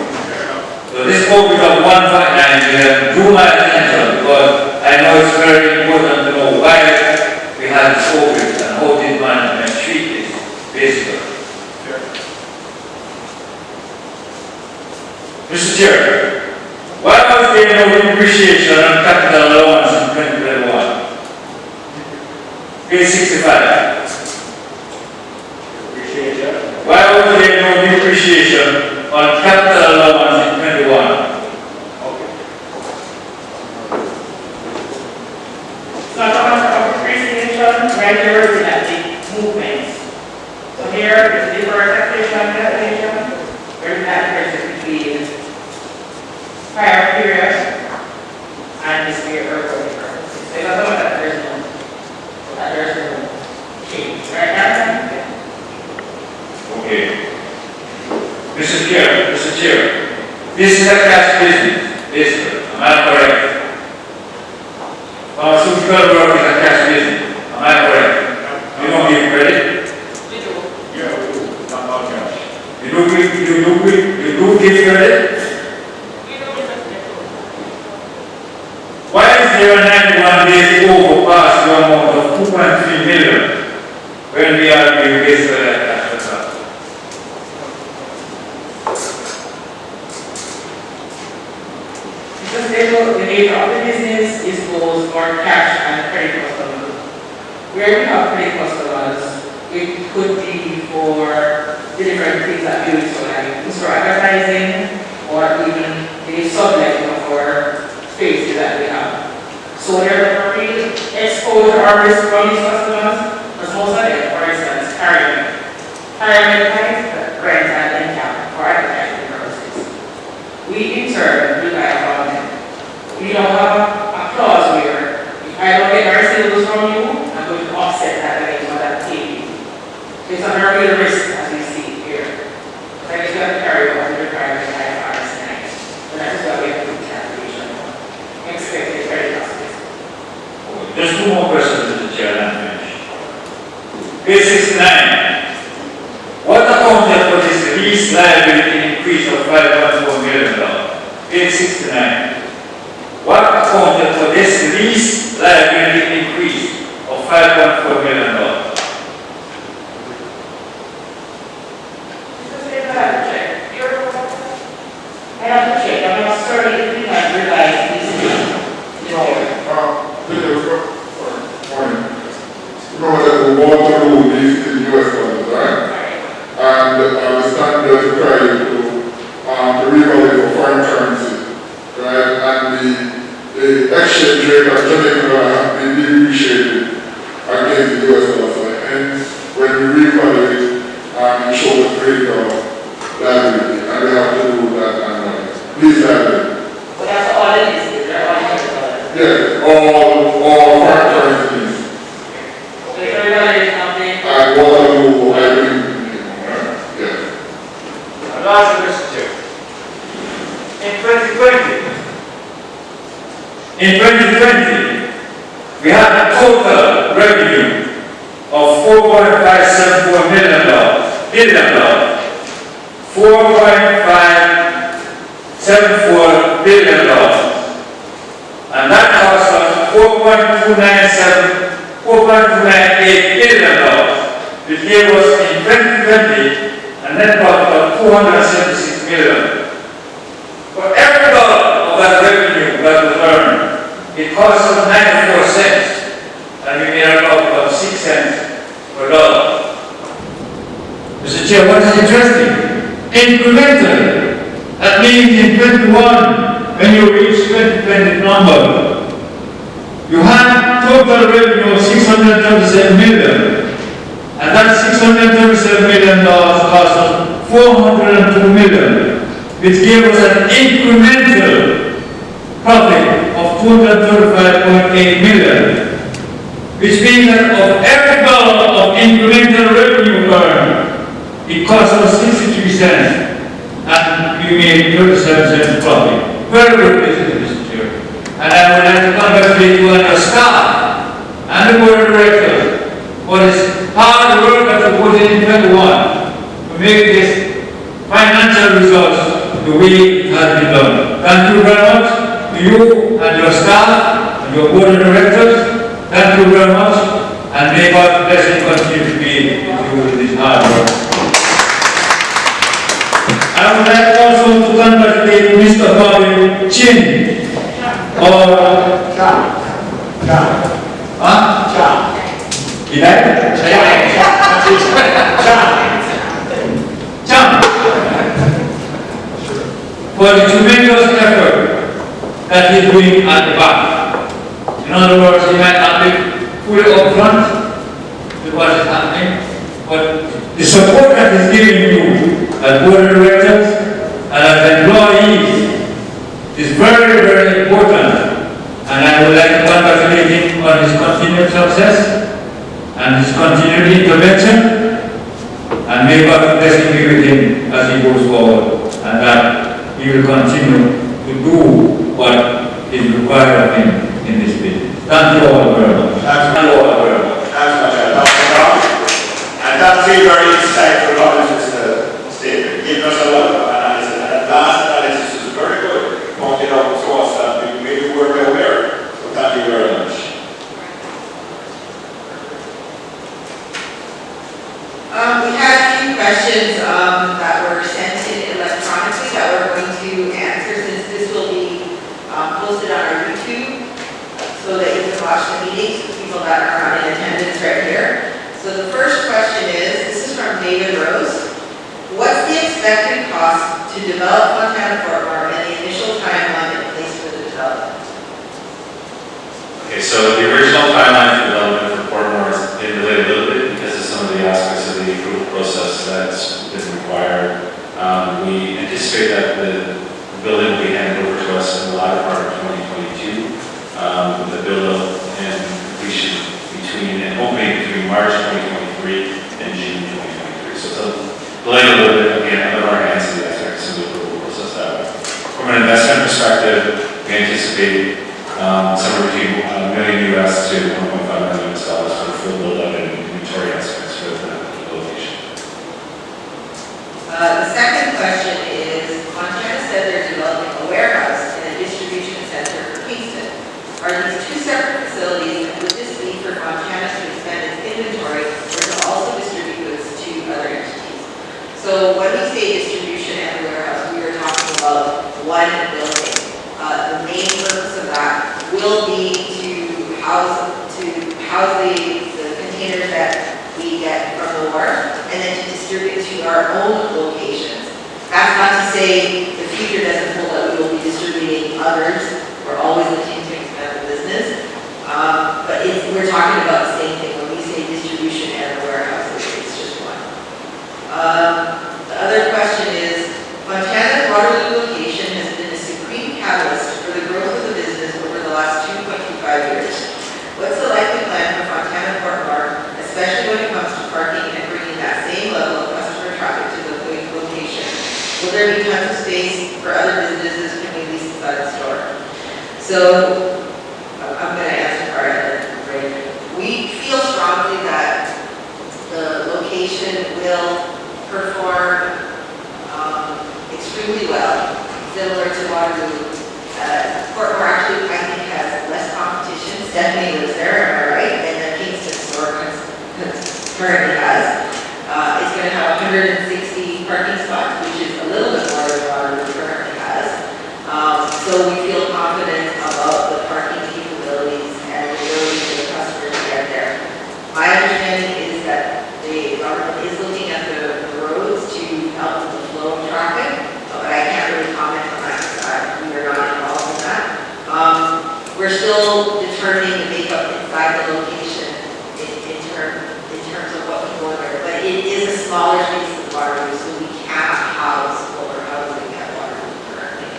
So this overage of 1.9 million drew my attention because I know it's very important to know why we have this overage and how did management treat this basically. Mr. Chair, why was there no depreciation on capital allowance in 2021? Page 65. Why was there no depreciation on capital allowance in 21? So I'm talking about depreciation, right here we're looking at the movements. So here is the deferred taxation calculation, we're looking at the differences between prior period and this year or purposes. So that's all that there's no change, right now? Okay. Mr. Chair, this is a cash business, basically. Am I correct? Pharmaceutical work is a cash business. Am I correct? You don't give credit? We do. Yeah, we do. Not cash. You do give credit? Why is there a 91 days overpass 2.3 million when we are being raised by that national capital. Because the nature of the business is both for cash and credit customers. Where we have credit customers, it could be for the different things that we do, so like in-store advertising, or even the subletting of our spaces that we have. So there's a real exposure or risk from these customers, because most of them, for instance, carry rent and income for advertising purposes. We in turn rely upon them. We don't have a clause where if I don't get my receivables from you, I'm going to offset that against what I'm paying. So it's not a real risk as we see here. So I just got to carry on the requirements of IFRS 9. So that is why we have to do calculation on expected credit losses. Just two more questions, Mr. Chair, and I'm finished. Page 69. What accounted for this lease liability increase of $5.4 million? Page 69. What accounted for this lease liability increase of $5.4 million? I have to check. I'm not certain if we have realized this. Remember that the water loan is in US dollars, right? And the standard require you to revalue for foreign currency, right? And the exchange rate of Jamaican dollar has been depreciated against the US dollar. So hence, when we revalue it, it shows a greater liability, and we have to do that annually. Please liability. But that's all it is. They're all US dollars. Yes, all foreign currencies. So if everybody is something. And Waterloo, I believe, yes. Last question. In 2020, we had a total revenue of $4.574 billion. $4.574 billion. And that cost us $4.298 billion, which gave us in 2020 a net profit of $276 million. For every dollar of that revenue that was earned, it cost us 94 cents, and we made a profit of 6 cents per dollar. Mr. Chair, what is interesting? Incrementally, that means in 21, when you reach 2020 number, you had total revenue of $637 million, and that $637 million cost us $402 million, which gave us an incremental profit of $235.8 million, which means that of every dollar of incremental revenue earned, it cost us 63 cents, and we made 37 cents profit. Very good business, Mr. Chair. And I would like to congratulate you and your staff and the board of directors for this hard work that you put in 21 to make this financial results the way it has been done. Thank you very much to you and your staff and your board of directors. Thank you very much, and may God's blessing continue to be with you in this hard work. I would like also to congratulate Mr. Bobby Chin, or for the tremendous effort that he's doing at the back. In other words, he might not be fully upfront with what is happening, but the support that he's giving you as board of directors and as employees is very, very important. And I would like to congratulate him on his continued success and his continued intervention. And may God bless him with him as he goes forward, and that he will continue to do what is required of him in this business. Thank you all very much. Thank you all very much. Thanks much, Dr. Brown. And that's a very insightful Mr. statement. Give us a lot of analysis, and that last analysis is very good. Pointed out to us that we were aware. So thank you very much. posted on our YouTube so that you can watch the meetings for people that are not in attendance right here. So the first question is, this is from David Rose. What's the expected cost to develop Fontana Fort Farm and the initial timeline in place for the development? Okay, so the original timeline for development for Portmore has been delayed a little bit because of some of the aspects of the approval process that's been required. We anticipate that the building will be handed over to us in the latter part of 2022, with the build-up and completion between March 2023 and June 2023. So it's a delay a little bit, again, out of our hands in the aspects of the approval process that way. From an investment perspective, we anticipate somewhere between $1 million US to $1.5 million US for the full build-up and inventory aspects for the location. The second question is, Fontana said they're developing a warehouse and a distribution center for Kingston. Are these two separate facilities, and would this be for Fontana to expand its inventory or to also distribute goods to other entities? So when we say distribution and warehouse, we are talking about one building. The main purpose of that will be to house the containers that we get from the wharf, and then to distribute to our own locations. That's not to say the future doesn't hold that we will be distributing others. We're always looking to expand the business. But we're talking about the same thing when we say distribution and the warehouse, it's just one. The other question is, Fontana's Waterloo location has been a supreme catalyst for the growth of the business over the last 2.25 years. What's the likely plan for Fontana Fort Farm, especially when it comes to parking and bringing that same level of customer traffic to the location? Will there be tons of space for other businesses when we lease inside the store? So, I'm going to answer part of it. We feel strongly that the location will perform extremely well, similar to Waterloo. Fort Moore actually, I think, has less competition. Stephanie lives there, am I right? And the Kingston store currently has. It's going to have 160 parking spots, which is a little bit more than Waterloo currently has. So we feel confident about the parking capabilities and the ability for the customer to get there. My understanding is that the government is looking at the roads to help with the flow of traffic, but I can't really comment on that because we are not involved in that. We're still determining the makeup inside the location in terms of what people are there, but it is a smaller space than Waterloo, so we cannot house what we're housing at Waterloo currently.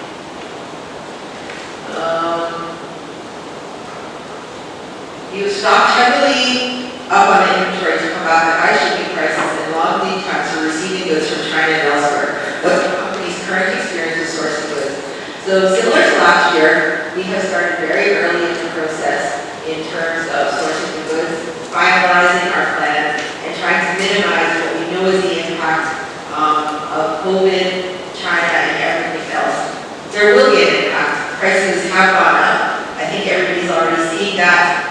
You stocked heavily up on inventory to combat the high shipping prices and long lead times for receiving goods from China and elsewhere. What's the company's current experience with sourcing goods? So similar to last year, we have started very early in the process in terms of sourcing the goods, finalizing our plans, and trying to minimize what we know is the impact of COVID, China, and everything else. There will be an impact. Prices have gone up. I think everybody's already seeing that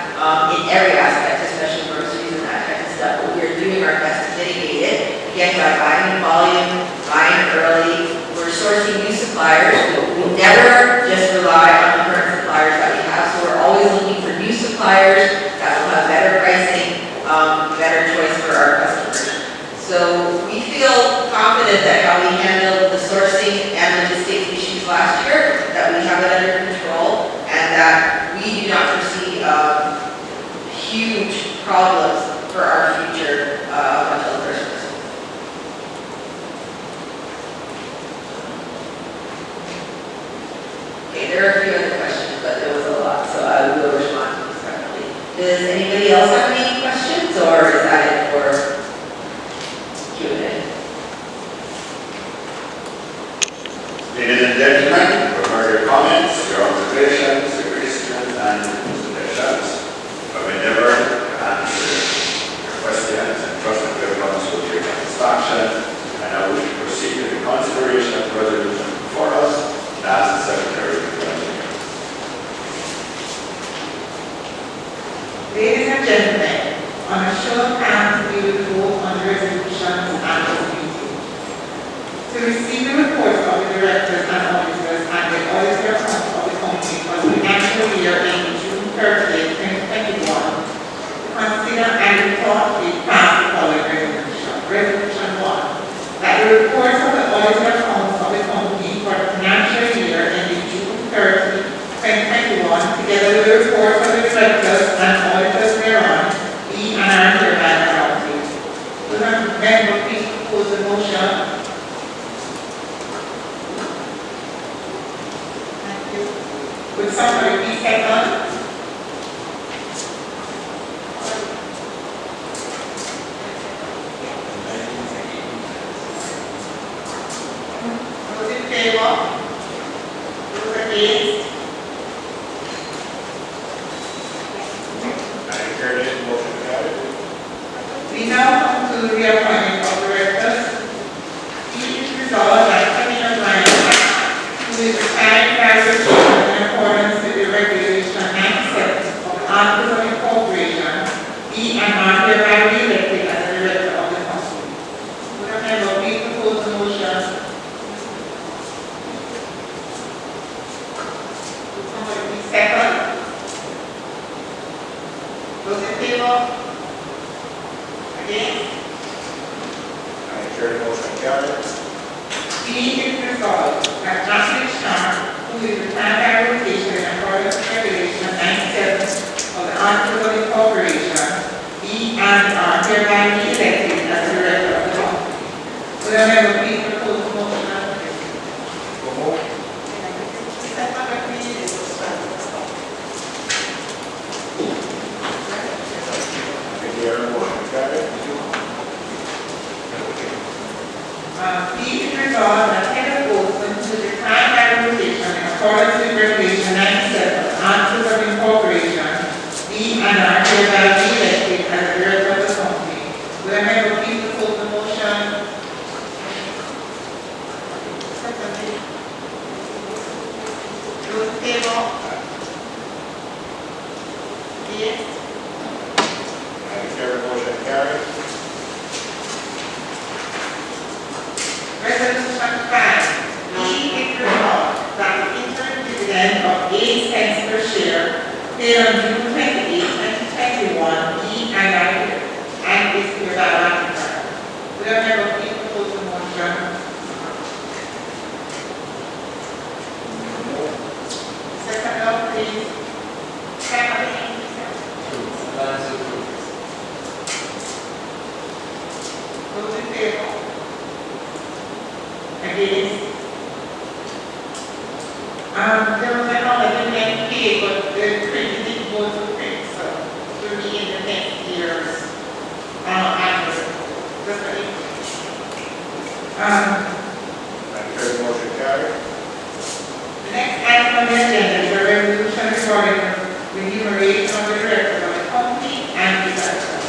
in every aspect, especially groceries and that type of stuff, but we're doing our best to mitigate it, again, by buying in volume, buying early. We're sourcing new suppliers. We never just rely on the current suppliers that we have, so we're always looking for new suppliers that will have better pricing, better choice for our customers. So we feel confident that how we handled the sourcing and logistics issues last year, that we have it under control, and that we do not foresee huge problems for our future until Christmas. Okay, there are a few other questions, but there was a lot, so I will respond to them separately. Does anybody else have any questions, or is that it for Q&A? Ladies and gentlemen, you've heard your comments, your observations, your questions, and suggestions. I will endeavor to answer your questions and trust that your comments will be satisfaction, and I will proceed to the consideration of the resolution before us and ask the Secretary to continue. Ladies and gentlemen, on a show of hands, we will vote on resolutions at this meeting. To receive the reports of the directors and auditors and the auditor of the company for the together with the reports of the directors and auditors thereon, be and are hereby adopted. Will the member please propose the motion? Thank you. Would somebody please second? Those in favor? Those against? We now come to the reappointment of directors. Be it resolved that Commissioner Ryan, who is retired by rotation in accordance with the regulation 97 of the Articles of Incorporation, be and are hereby re-elected as a director of the company. Would a member please propose the motion? Would somebody please second? Those in favor? Against? Be it resolved that Jocelyn Sharp, who is retired by rotation in accordance with regulation 97 of the Articles of Incorporation, be and are hereby re-elected as a director of the company. Will a member please propose the motion? Be it resolved that Heather Goldston, who is retired by rotation in accordance with regulation 97 of the Articles of Incorporation, be and are hereby re-elected as a director of the company. Will a member please propose the motion? Those in favor? Yes. Resolution 5, be it resolved that the interim dividend of 8 cents per share paid on June 28, 2021, be and is hereby ratified. Will a member please propose the motion? Second up, please. Those in favor? Against? There was an amendment paid, but the print didn't go to print, so it will be in the next year's annual. Just a minute. The next item on the agenda is a resolution regarding the remuneration of the directors of the company and the directors.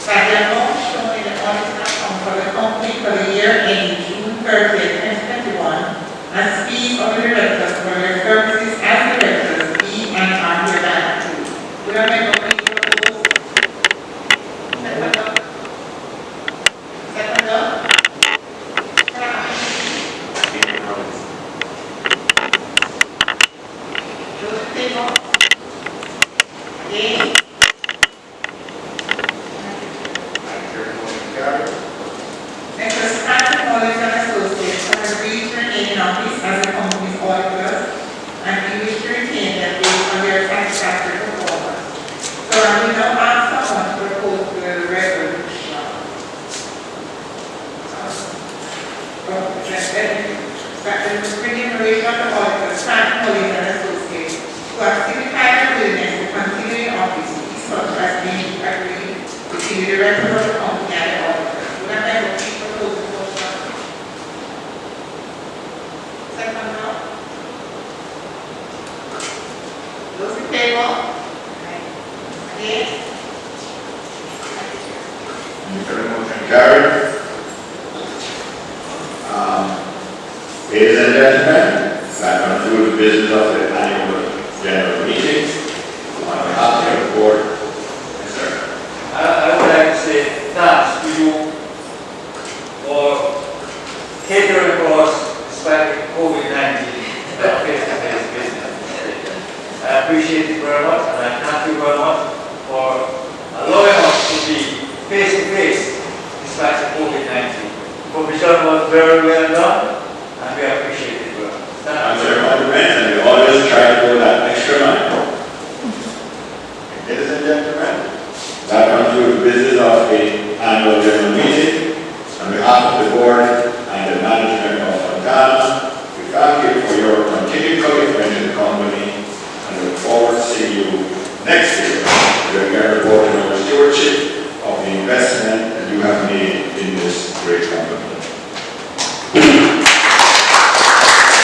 That the amount shown in the audit account for the company for the year ending June 30th, 2021, as fees of the directors for their services as directors be and are hereby approved. Would I make a please propose? Second up? Second up? Those in favor? Against? Next is Francis Collins and Associates have agreed to remain in office as the company's auditors, and we wish to retain them based on their satisfactory performance. So I will now ask someone to propose the resolution. That the remuneration of the auditors, Francis Collins and Associates, who have signified their willingness to continue in office to be such as may be agreed between the directors of the company and the auditors. Would I member please propose the motion? Second now? Those in favor? Against? Carried. Ladies and gentlemen, that concludes the business of the annual general meeting. On behalf of the board, yes, sir. I would like to say thanks to you for catering for us despite COVID-19 face-to-face business. I appreciate it very much, and I thank you very much for allowing us to be face-to-face despite the COVID-19. The commission was very well done, and we appreciate it very much. I'm sure compliments, and we always try to go that extra mile. concludes the business of the annual general meeting. On behalf of the board,